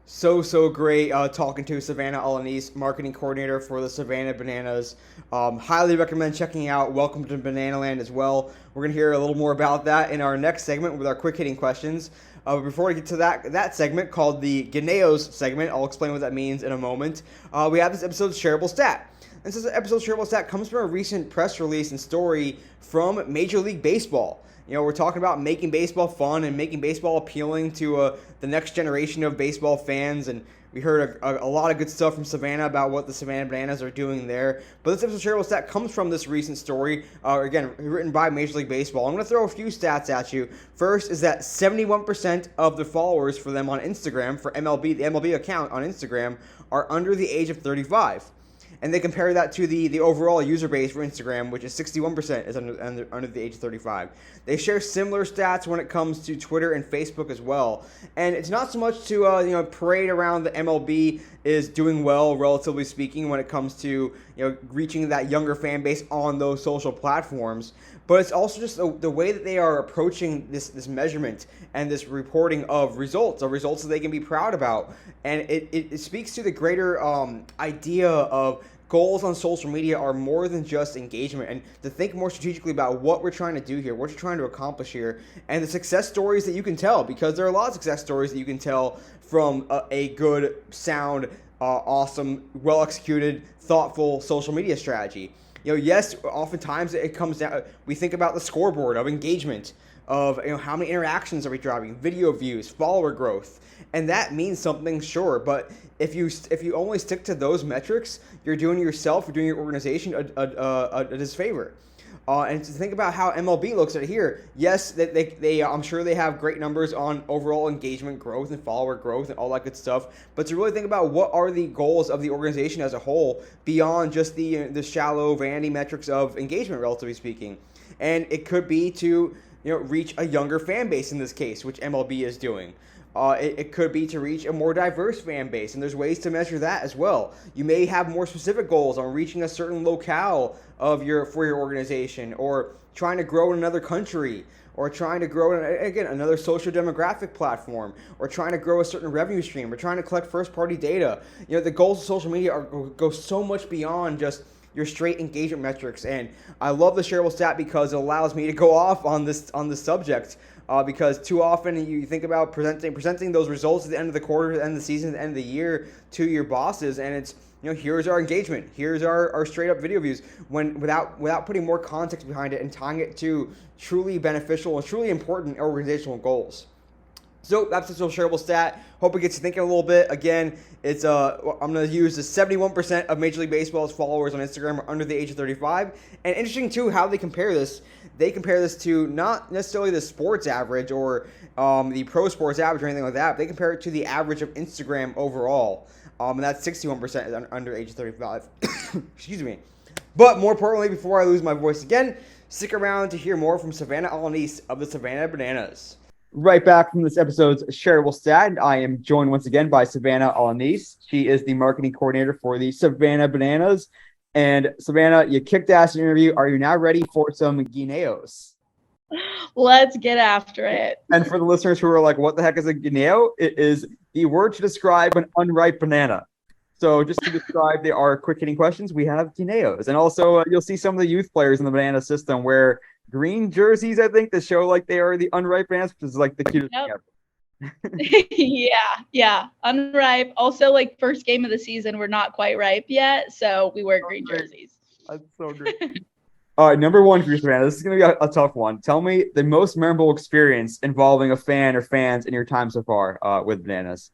So great talking to Savanah Alaniz, marketing coordinator for the Savannah Bananas. Highly recommend checking out Welcome to Bananaland as well. We're going to hear a little more about that in our next segment with our quick hitting questions. But before we get to that segment called the Guineos segment, I'll explain what that means in a moment. We have this episode's shareable stat. And this episode's shareable stat comes from a recent press release and story from Major League Baseball. You know, we're talking about making baseball fun and making baseball appealing to the next generation of baseball fans. And we heard a lot of good stuff from Savannah about what the Savannah Bananas are doing there. But this episode's shareable stat comes from this recent story, again, written by Major League Baseball. I'm going to throw a few stats at you. First is that 71% of the followers for them on Instagram, for MLB, the MLB account on Instagram, are under the age of 35. And they compare that to the overall user base for Instagram, which is 61% is under the age of 35. They share similar stats when it comes to Twitter and Facebook as well. And it's not so much to parade around the MLB is doing well, relatively speaking, when it comes to reaching that younger fan base on those social platforms. But it's also just the way that they are approaching this measurement and this reporting of results that they can be proud about. And it speaks to the greater idea of goals on social media are more than just engagement, and to think more strategically about what we're trying to do here, what you're trying to accomplish here, and the success stories that you can tell, because there are a lot of success stories that you can tell from a good, sound, awesome, well-executed, thoughtful social media strategy. Yes, oftentimes it comes down. We think about the scoreboard of engagement, of how many interactions are we driving, video views, follower growth, and that means something, sure. But if you only stick to those metrics, you're doing your organization a disfavor. And to think about how MLB looks at it here, yes, they I'm sure they have great numbers on overall engagement growth and follower growth and all that good stuff. But to really think about what are the goals of the organization as a whole beyond just the shallow vanity metrics of engagement, relatively speaking, and it could be to reach a younger fan base in this case, which MLB is doing. It could be to reach a more diverse fan base, and there's ways to measure that as well. You may have more specific goals on reaching a certain locale for your organization, or trying to grow in another country, or trying to grow in, again, another social demographic platform, or trying to grow a certain revenue stream, or trying to collect first-party data. The goals of social media go so much beyond just your straight engagement metrics, and I love the shareable stat because it allows me to go off on this subject. Because too often you think about presenting those results at the end of the quarter, at the end of the season, at the end of the year to your bosses, and it's here's our engagement, here's our straight up video views, without putting more context behind it and tying it to truly beneficial and truly important organizational goals. So that's the social shareable stat. Hope it gets you thinking a little bit. Again, it's I'm going to use the 71% of Major League Baseball's followers on Instagram are under the age of 35. And interesting too how they compare this. They compare this to not necessarily the sports average or the pro sports average or anything like that. They compare it to the average of Instagram overall. And that's 61% under the age of 35. Excuse me. But more importantly, before I lose my voice again, stick around to hear more from Savanah Alaniz of the Savannah Bananas. Right back from this episode's shareable stat, I am joined once again by Savanah Alaniz. She is the marketing coordinator for the Savannah Bananas. And Savannah, you kicked ass in the interview. Are you now ready for some guineos? Let's get after it. And for the listeners who are like, what the heck is a guineo? It is the word to describe an unripe banana. So just to describe, there are quick hitting questions. We have guineos. And also you'll see some of the youth players in the banana system wear green jerseys, I think, to show like they are the unripe bananas, which is like the cutest thing ever. Yeah. Unripe. Also, like, first game of the season, we're not quite ripe yet, so we wear green jerseys. That's so great. All right, number one for you, Savannah. This is going to be a tough one. Tell me the most memorable experience involving a fan or fans in your time so far with Bananas.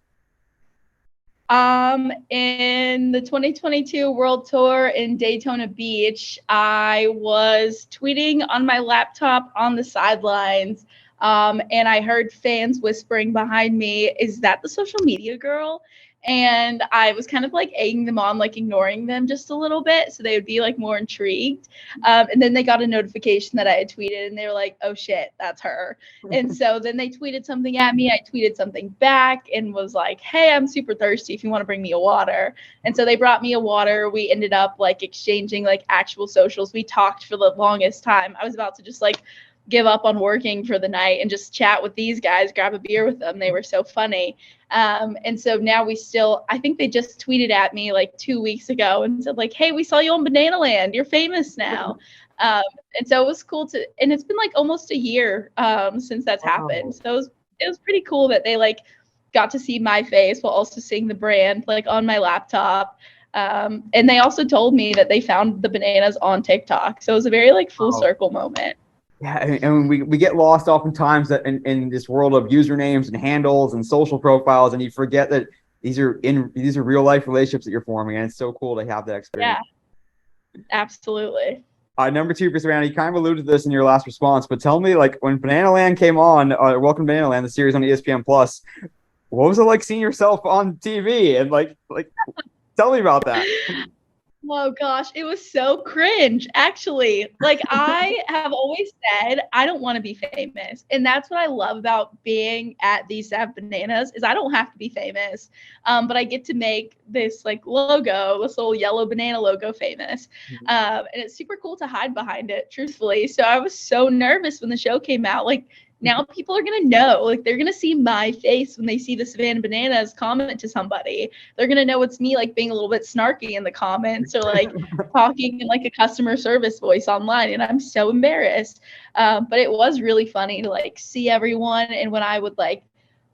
In the 2022 World Tour in Daytona Beach, I was tweeting on my laptop on the sidelines, and I heard fans whispering behind me, "Is that the social media girl?" And I was kind of like egging them on, like ignoring them just a little bit so they would be like more intrigued. And then they got a notification that I had tweeted and they were like, "Oh shit, that's her." And so then they tweeted something at me. I tweeted something back and was like, "Hey, I'm super thirsty if you want to bring me a water." And so they brought me a water. We ended up like exchanging like actual socials. We talked for the longest time. I was about to just like give up on working for the night and just chat with these guys, grab a beer with them. They were so funny. And so now I think they just tweeted at me like 2 weeks ago and said like, "Hey, we saw you on Banana Land. You're famous now." And so it was cool and it's been like almost a year since that's happened. So it was pretty cool that they like got to see my face while also seeing the brand like on my laptop. And they also told me that they found the bananas on TikTok. So it was a very like full circle moment. Yeah, and we get lost oftentimes that in this world of usernames and handles and social profiles, and you forget that these are real life relationships that you're forming, and it's so cool to have that experience. Yeah, absolutely. Number two for Savannah, you kind of alluded to this in your last response, but tell me, like, when Banana Land came on, Welcome to Banana Land, the series on ESPN Plus, what was it like seeing yourself on TV? And like tell me about that. Oh gosh, it was so cringe, actually. Like, I have always said I don't want to be famous. And that's what I love about being at these Sav Bananas is I don't have to be famous. But I get to make this like logo, this little yellow banana logo famous. And it's super cool to hide behind it, truthfully. So I was so nervous when the show came out. Like, now people are going to know, like they're going to see my face when they see the Savannah Bananas comment to somebody. They're going to know it's me like being a little bit snarky in the comments or like talking in like a customer service voice online. And I'm so embarrassed. But it was really funny to like see everyone. And when I would like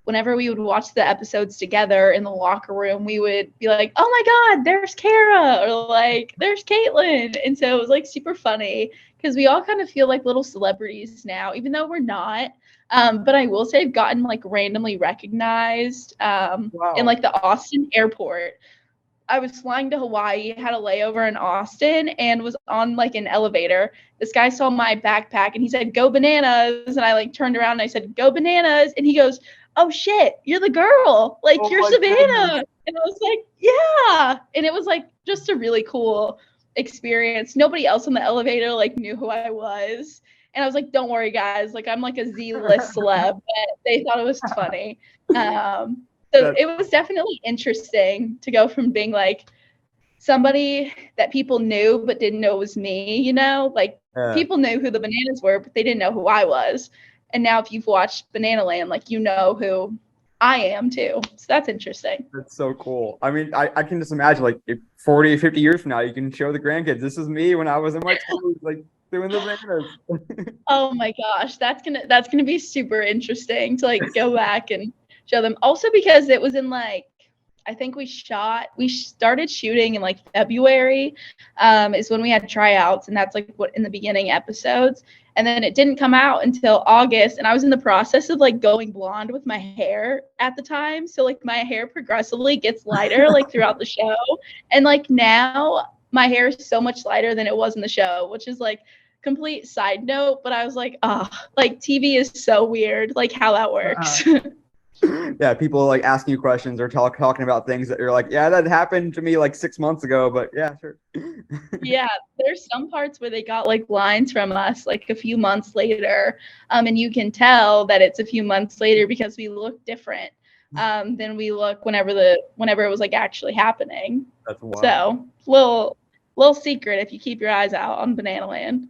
whenever we would watch the episodes together in the locker room, we would be like, oh my God, there's Kara, or like, there's Caitlin. And so it was like super funny because we all kind of feel like little celebrities now, even though we're not. But I will say I've gotten like randomly recognized in like the Austin airport. I was flying to Hawaii, had a layover in Austin, and was on like an elevator. This guy saw my backpack and he said, "Go bananas." And I like turned around and I said, "Go bananas." And he goes, "Oh shit, you're the girl. Like you're Savannah." Goodness. And I was like, "Yeah." And it was like just a really cool experience. Nobody else on the elevator like knew who I was. And I was like, "Don't worry, guys. Like I'm like a Z-list celeb." But they thought it was funny. So it was definitely interesting to go from being like somebody that people knew but didn't know it was me, you know? Like people knew who the bananas were, but they didn't know who I was. And now if you've watched Banana Land, like you know who I am too. So that's interesting. That's so cool. I mean, I can just imagine like if 40 or 50 years from now, you can show the grandkids, this is me when I was in my 20s, like doing the bananas. Oh my gosh, that's gonna be super interesting to like go back and show them. Also because it was in like, I think we started shooting in like February is when we had tryouts, and that's like what in the beginning episodes. And then it didn't come out until August, and I was in the process of like going blonde with my hair at the time. So like my hair progressively gets lighter like throughout the show. And like now my hair is so much lighter than it was in the show, which is like complete side note. But I was like, oh, like TV is so weird, like how that works. Yeah, people like asking you questions or talking about things that you're like, yeah, that happened to me like 6 months ago, but yeah, sure. Yeah, there's some parts where they got like lines from us like a few months later, and you can tell that it's a few months later because we look different than we look whenever it was like actually happening. That's wild. So little secret if you keep your eyes out on Banana Land.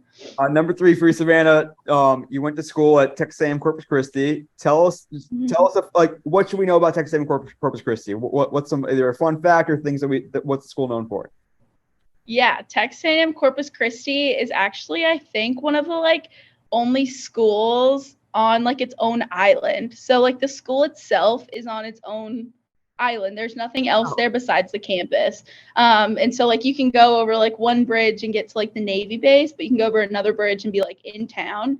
Number 3 for you, Savannah. You went to school at Texas A&M Corpus Christi. Tell us if, like, what should we know about Texas A&M Corpus Christi? What's some either a fun fact or things what's the school known for? Yeah, Texas A&M Corpus Christi is actually, I think, one of the like only schools on like its own island. So like the school itself is on its own island. There's nothing else there besides the campus. And so like you can go over like one bridge and get to like the Navy base, but you can go over another bridge and be like in town.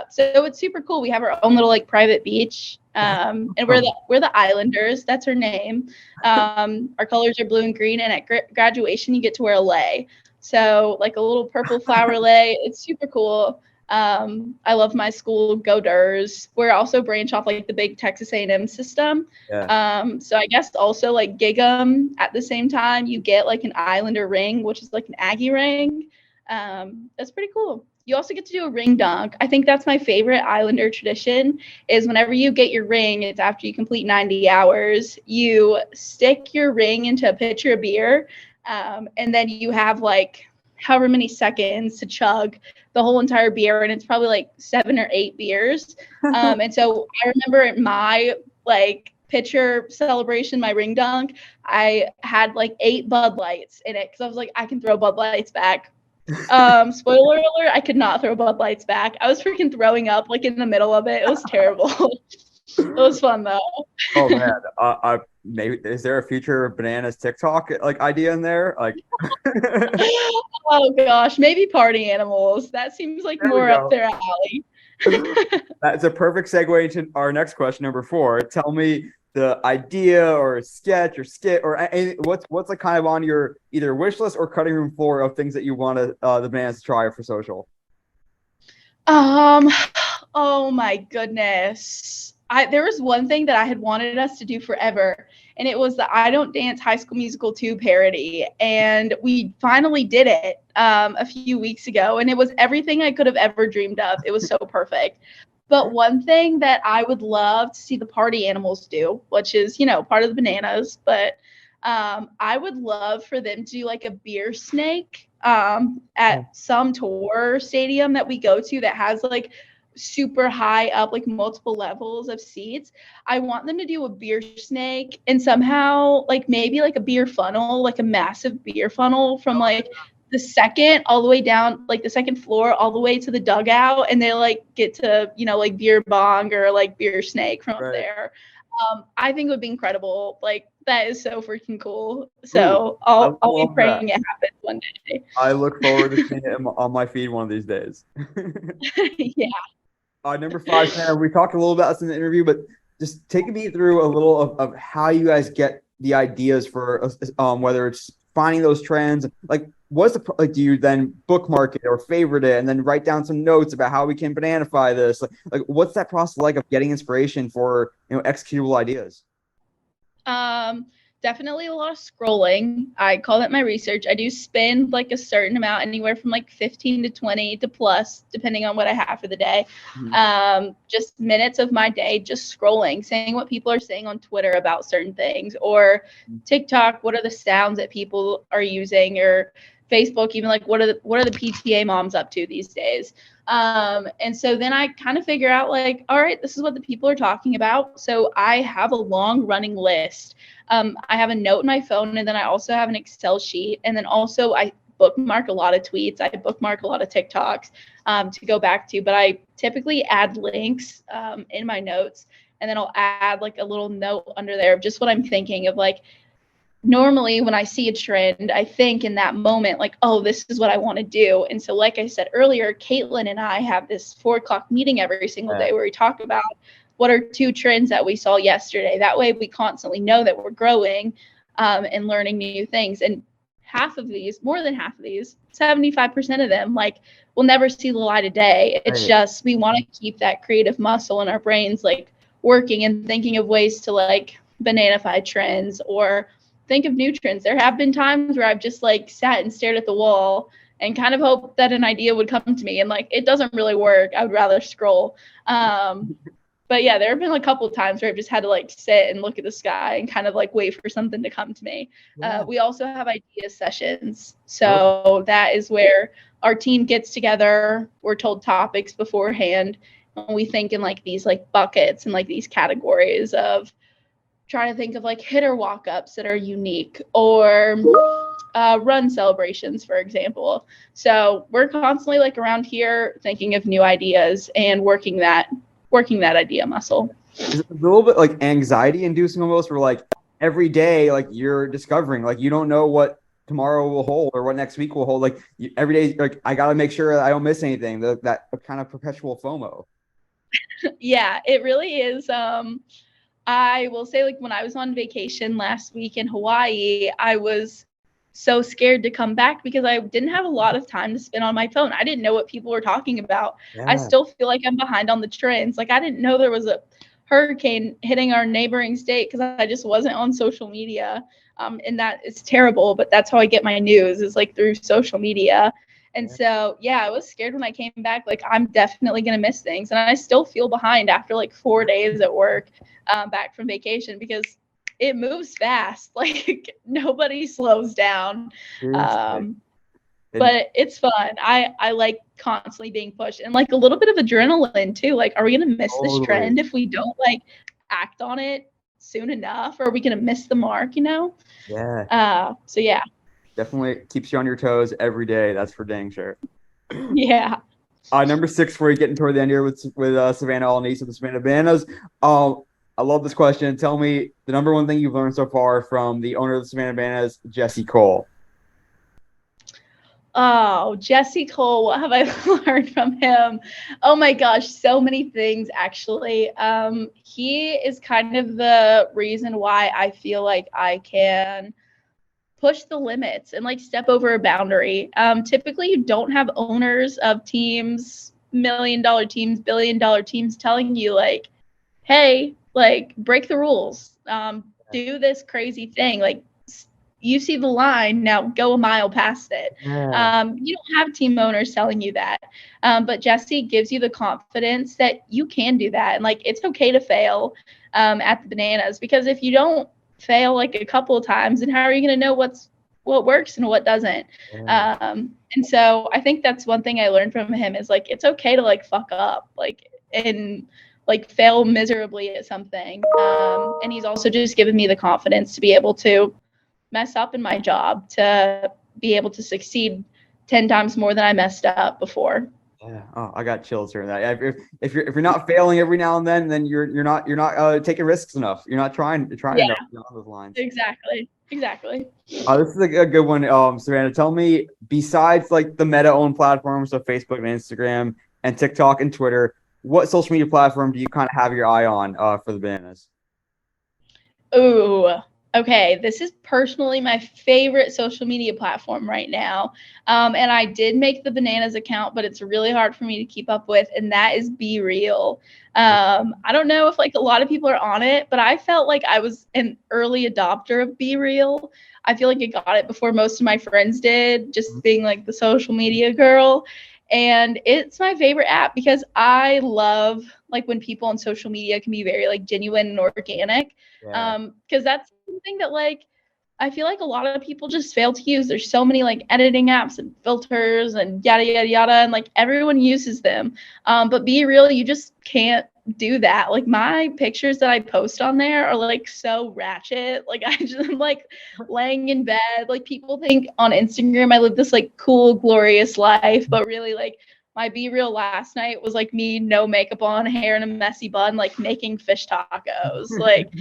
So it's super cool. We have our own little like private beach. And we're the Islanders. That's our name. Our colors are blue and green, and at graduation you get to wear a lei. So like a little purple flower lei. It's super cool. I love my school. Go Durs. We're also branch off like the big Texas A&M system. Yeah. So I guess also like gig 'em at the same time. You get like an Islander ring, which is like an Aggie ring. That's pretty cool. You also get to do a ring dunk. I think that's my favorite Islander tradition is whenever you get your ring, it's after you complete 90 hours, you stick your ring into a pitcher of beer, and then you have like however many seconds to chug the whole entire beer, and it's probably like 7 or 8 beers. And so I remember my like pitcher celebration, my ring dunk, I had like 8 Bud Lights in it because I was like, I can throw Bud Lights back. Spoiler alert, I could not throw Bud Lights back. I was freaking throwing up like in the middle of it. It was terrible. It was fun though. Oh man, maybe is there a future Bananas TikTok like idea in there? Like, oh gosh, maybe party animals. That seems like more up their alley. That's a perfect segue into our next question, number 4. Tell me the idea or sketch or skit or anything, what's like kind of on your either wish list or cutting room floor of things that you want the Bananas to try for social. Oh my goodness. There was one thing that I had wanted us to do forever, and it was the I Don't Dance High School Musical 2 parody. And we finally did it a few weeks ago, and it was everything I could have ever dreamed of. It was so perfect. But one thing that I would love to see the party animals do, which is, you know, part of the Bananas, but I would love for them to do like a beer snake at some tour stadium that we go to that has like super high up, like multiple levels of seats. I want them to do a beer snake and somehow like maybe like a beer funnel, like a massive beer funnel from like the second all the way down, like the second floor all the way to the dugout, and they like get to, you know, like beer bong or like beer snake from up there. I think it would be incredible. Like, that is so freaking cool. Ooh, So I I'll be love that. praying it happens one day. I look forward to seeing it on my feed one of these days. Yeah. Number five, Savannah, we talked a little about this in the interview, but just take me through a little of how you guys get the ideas for whether it's finding those trends. Like, what's the like? Do you then bookmark it or favorite it, and then write down some notes about how we can bananify this? Like what's that process like of getting inspiration for executable ideas? Definitely a lot of scrolling. I call that my research. I do spend like a certain amount, anywhere from like 15 to 20 to plus, depending on what I have for the day. Just minutes of my day, just scrolling, saying what people are saying on Twitter about certain things, or TikTok. What are the sounds that people are using, or Facebook, even like what are the PTA moms up to these days? And so then I kind of figure out like, all right, this is what the people are talking about. So I have a long running list. I have a note in my phone, and then I also have an Excel sheet. And then also I bookmark a lot of tweets. I bookmark a lot of TikToks to go back to, but I typically add links in my notes. And then I'll add like a little note under there of just what I'm thinking of. Like, normally when I see a trend, I think in that moment, like, oh, this is what I want to do. And so, like I said earlier, Caitlin and I have this 4:00 meeting every single day where we talk about what are 2 trends that we saw yesterday. That way we constantly know that we're growing and learning new things. And more than half of these, 75% of them, like, will never see the light of day. It's just, we want to keep that creative muscle in our brains, like, working and thinking of ways to like bananify trends or think of new trends. There have been times where I've just like sat and stared at the wall and kind of hoped that an idea would come to me, and like, it doesn't really work. I would rather scroll. But yeah, there have been a couple of times where I've just had to like sit and look at the sky and kind of like wait for something to come to me. We also have idea sessions. So that is where our team gets together. We're told topics beforehand, and we think in like these like buckets and like these categories of trying to think of like hitter walk-ups that are unique, or run celebrations, for example. So we're constantly like around here thinking of new ideas and working that idea muscle. Is it a little bit like anxiety inducing almost, where like every day like you're discovering, like you don't know what tomorrow will hold or what next week will hold, like every day like I got to make sure that I don't miss anything, that kind of perpetual FOMO. Yeah, it really is. I will say, like, when I was on vacation last week in Hawaii, I was so scared to come back because I didn't have a lot of time to spend on my phone. I didn't know what people were talking about. I still feel like I'm behind on the trends. Like, I didn't know there was a hurricane hitting our neighboring state because I just wasn't on social media. And that is terrible, but that's how I get my news, is like through social media. And so, yeah, I was scared when I came back. Like, I'm definitely going to miss things. And I still feel behind after like 4 days at work back from vacation, because it moves fast. Like, nobody slows down. But it's fun. I like constantly being pushed, and like a little bit of adrenaline too. Like, are we going to miss this trend if we don't like act on it soon enough? Or are we going to miss the mark, So yeah. Definitely keeps you on your toes every day. That's for dang sure. Yeah. Number 6, before we getting toward the end here with Savanah Alaniz of the Savannah Bananas. I love this question. Tell me the number one thing you've learned so far from the owner of the Savannah Bananas, Jesse Cole. Oh, Jesse Cole, what have I learned from him? Oh my gosh, so many things, actually. He is kind of the reason why I feel like I can push the limits and like step over a boundary. Typically, you don't have owners of teams, $1 million teams, $1 billion teams telling you like, hey, like, break the rules, do this crazy thing. Like, you see the line, now go a mile past it. You don't have team owners telling you that. But Jesse gives you the confidence that you can do that. And like, it's okay to fail at the Bananas, because if you don't fail like a couple of times, then how are you going to know what works and what doesn't? And so I think that's one thing I learned from him, is like, it's okay to like fuck up, like, and like fail miserably at something. And he's also just given me the confidence to be able to mess up in my job, to be able to succeed 10 times more than I messed up before. Yeah. Oh, I got chills hearing that. If you're not failing every now and then you're not taking risks enough. You're not trying Yeah, enough on those lines. exactly. This is a good one. Savannah, tell me, besides like the Meta-owned platforms, so Facebook and Instagram and TikTok and Twitter, what social media platform do you kind of have your eye on for the bananas? Ooh, okay. This is personally my favorite social media platform right now. And I did make the Bananas account, but it's really hard for me to keep up with, and that is Be Real. I don't know if like a lot of people are on it, but I felt like I was an early adopter of Be Real. I feel like I got it before most of my friends did, just being like the social media girl. And it's my favorite app because I love like when people on social media can be very like genuine and organic. Yeah. Because that's something that like I feel like a lot of people just fail to use. There's so many like editing apps and filters and yada yada yada, and like everyone uses them. But Be Real, you just can't do that. Like my pictures that I post on there are like so ratchet. Like I just am like laying in bed. Like people think on Instagram I live this like cool, glorious life, but really like my Be Real last night was like me, no makeup on, hair in a messy bun, like making fish tacos. Like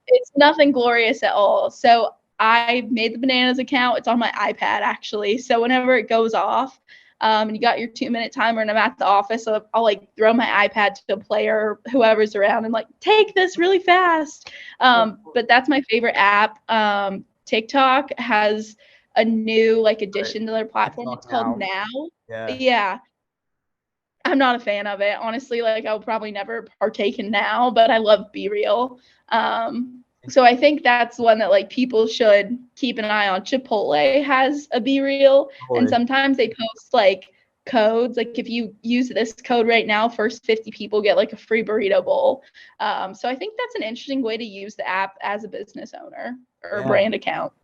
it's nothing glorious at all. So I made the Bananas account. It's on my iPad actually. So whenever it goes off, and you got your 2-minute timer and I'm at the office, so I'll like throw my iPad to a player, whoever's around, and like take this really fast. But that's my favorite app. TikTok has a new like addition to their platform. TikTok It's called now. Now. Yeah. Yeah. I'm not a fan of it. Honestly, like I'll probably never partake in Now, but I love Be Real. So I think that's one that like people should keep an eye on. Chipotle has a Be Real, and Totally. sometimes they post like codes. Like if you use this code right now, first 50 people get like a free burrito bowl. So I think that's an interesting way to use the app as a business owner or Yeah. brand account.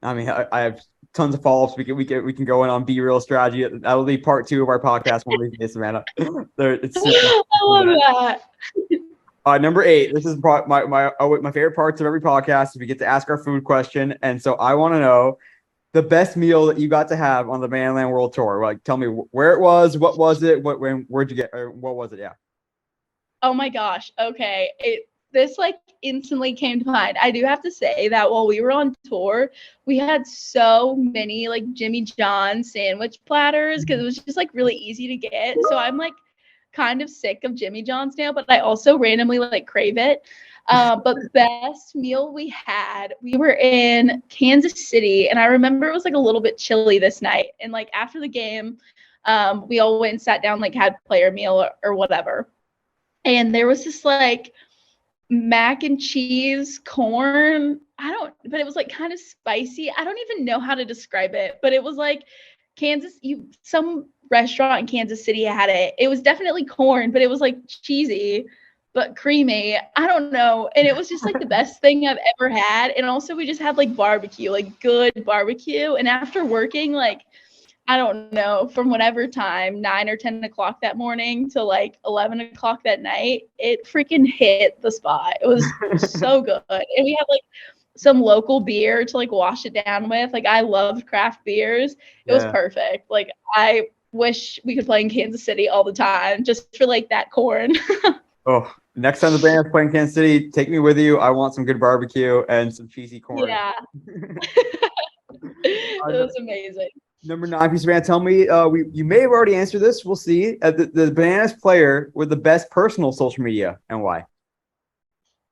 I mean, I have tons of follow-ups. We can go in on Be Real strategy. That will be part 2 of our podcast one of these days, Savannah. It's super. I love that. Number 8. This is my favorite parts of every podcast. We get to ask our food question, and so I want to know the best meal that you got to have on the Vanland World Tour. Like, tell me where it was, what was it, where'd you get, or what was it? Yeah. Oh my gosh. Okay. This like instantly came to mind. I do have to say that while we were on tour, we had so many like Jimmy John sandwich platters because it was just like really easy to get. So I'm like kind of sick of Jimmy John's now, but I also randomly like crave it. But best meal we had, we were in Kansas City, and I remember it was like a little bit chilly this night. And like after the game, we all went and sat down, like had player meal or whatever. And there was this like mac and cheese corn. But it was like kind of spicy. I don't even know how to describe it, but it was like some restaurant in Kansas City had it. It was definitely corn, but it was like cheesy but creamy. I don't know. And it was just like the best thing I've ever had. And also we just had like barbecue, like good barbecue. And after working like I don't know, from whatever time, 9 or 10 o'clock that morning to like 11 o'clock that night, it freaking hit the spot. It was so good. And we had like some local beer to like wash it down with. Like I love craft beers. It was Yeah. perfect. Like I wish we could play in Kansas City all the time just for like that corn. Oh, next time the band's playing Kansas City, take me with you. I want some good barbecue and some cheesy corn. Yeah. It was amazing. Number 9, piece of band. Tell me, you may have already answered this. We'll see. The Bananas player with the best personal social media and why.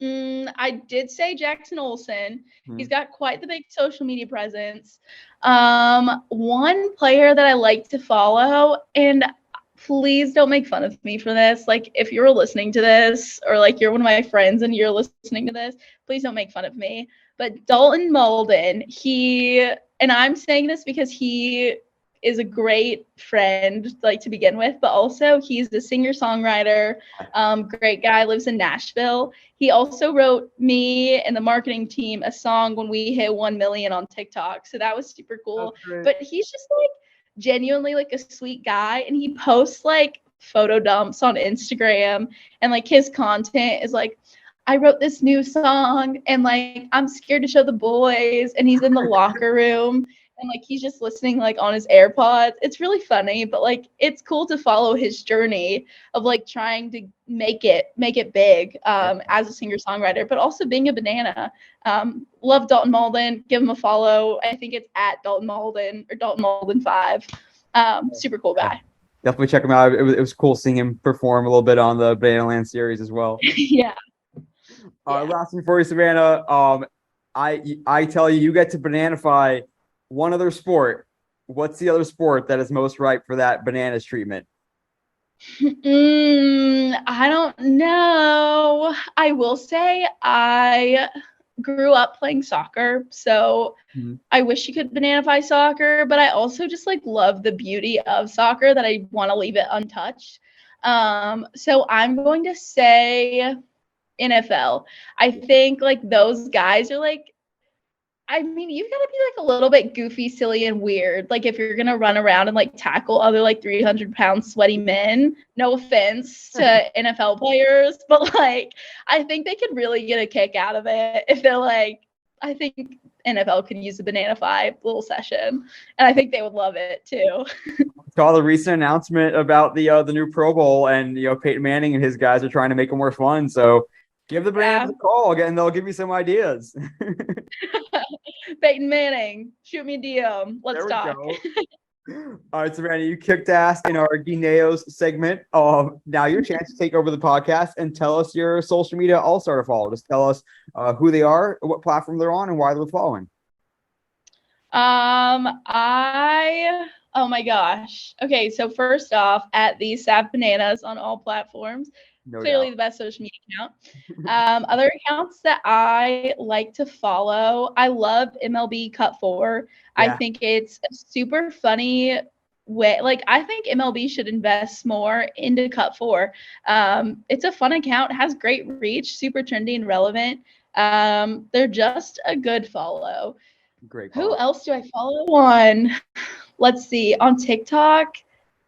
I did say Jackson Olsen. He's got quite the big social media presence. One player that I like to follow, and please don't make fun of me for this. Like, if you're listening to this, or like you're one of my friends and you're listening to this, please don't make fun of me. But Dalton Malden, and I'm saying this because he is a great friend, like to begin with, but also he's a singer-songwriter, great guy, lives in Nashville. He also wrote me and the marketing team a song when we hit 1 million on TikTok. So that was super cool. But he's just like genuinely like a sweet guy, and he posts like photo dumps on Instagram, and like his content is like, I wrote this new song and like I'm scared to show the boys, and he's in the locker room and like he's just listening like on his AirPods. It's really funny, but like it's cool to follow his journey of like trying to make it big as a singer-songwriter, but also being a banana. Love Dalton Malden. Give him a follow. I think it's at Dalton Malden or Dalton Malden 5. Super cool guy. Definitely check him out. It was cool seeing him perform a little bit on the Banana Land series as well. Yeah. Last one for you, Savannah. I tell you, you get to bananify one other sport. What's the other sport that is most ripe for that bananas treatment? I don't know. I will say I grew up playing soccer, so I wish you could bananify soccer, but I also just like love the beauty of soccer that I want to leave it untouched. So I'm going to say NFL. I think like those guys are like, I mean, you've got to be like a little bit goofy, silly, and weird. Like if you're gonna run around and like tackle other like 300-pound sweaty men. No offense to NFL players, but like I think they could really get a kick out of it if they're like. I think NFL could use a bananify little session, and I think they would love it too. Saw the recent announcement about the new Pro Bowl, and Peyton Manning and his guys are trying to make it more fun. So give the bananas a call again, and they'll give you some ideas. Peyton Manning, shoot me a DM. Let's talk. All right, Savannah, you kicked ass in our Guineos segment. Now your chance to take over the podcast and tell us your social media all-star to follow. Just tell us who they are, what platform they're on, and why they're following. Oh my gosh. Okay, so first off, at the Sav Bananas on all platforms. No Clearly doubt. The best social media account. Other accounts that I like to follow, I love MLB Cut 4. Yeah. I think it's a super funny way. Like, I think MLB should invest more into Cut 4. It's a fun account, has great reach, super trendy and relevant. They're just a good follow. Great follow. Who else do I follow on? Let's see. On TikTok,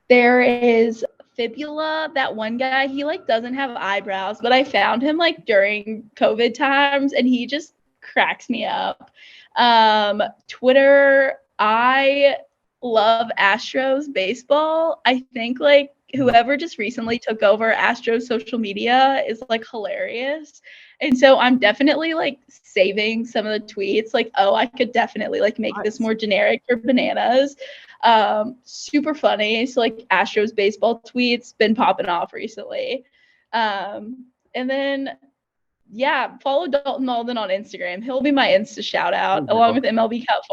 there is Fibula, that one guy. He like doesn't have eyebrows, but I found him like during COVID times and he just cracks me up. Twitter, I love Astros baseball. I think like whoever just recently took over Astros social media is like hilarious. And so I'm definitely like saving some of the tweets. Like, oh, I could definitely like make this more generic for bananas. Super funny. So like Astros baseball tweets been popping off recently. And then follow Dalton Malden on Instagram. He'll be my Insta shout out along with MLB Cut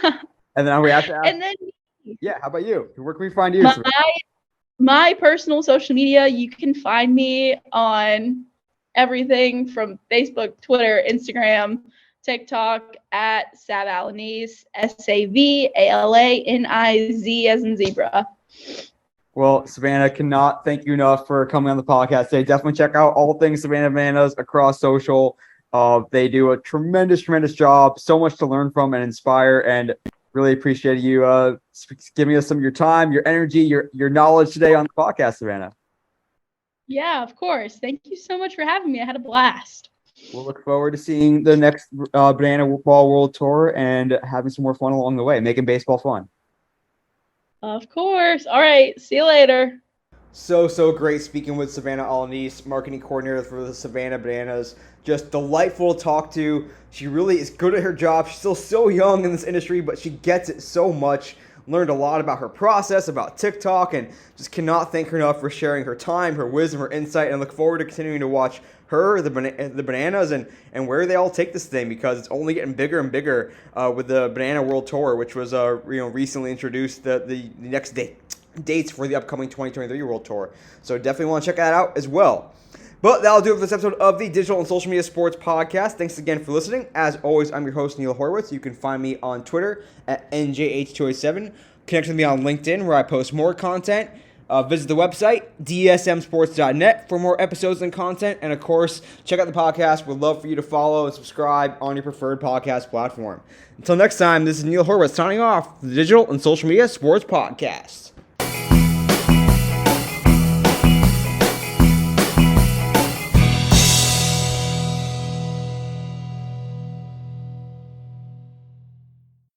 4. And then we have to ask. And then how about you? Where can we find you? My personal social media, you can find me on everything from Facebook, Twitter, Instagram, TikTok at Alaniz, SAVALANIZ as in zebra. Well, Savannah, cannot thank you enough for coming on the podcast today. Definitely check out all things Savannah Bananas across social. They do a tremendous job. So much to learn from and inspire, and really appreciate you giving us some of your time, your energy, your knowledge today on the podcast, Savannah. Yeah, of course. Thank you so much for having me. I had a blast. We'll look forward to seeing the next Banana Ball World Tour and having some more fun along the way, making baseball fun. Of course. All right. See you later. So great speaking with Savanah Alaniz, marketing coordinator for the Savannah Bananas. Just delightful to talk to. She really is good at her job. She's still so young in this industry, but she gets it so much. Learned a lot about her process, about TikTok, and just cannot thank her enough for sharing her time, her wisdom, her insight, and look forward to continuing to watch her, the Bananas, and where they all take this thing, because it's only getting bigger and bigger with the Banana World Tour, which was recently introduced the next dates for the upcoming 2023 World Tour. So definitely want to check that out as well. But that'll do it for this episode of the Digital and Social Media Sports Podcast. Thanks again for listening. As always, I'm your host, Neil Horowitz. You can find me on Twitter at NJH287. Connect with me on LinkedIn, where I post more content. Visit the website, dsmsports.net, for more episodes and content. And, of course, check out the podcast. We'd love for you to follow and subscribe on your preferred podcast platform. Until next time, this is Neil Horowitz signing off for the Digital and Social Media Sports Podcast.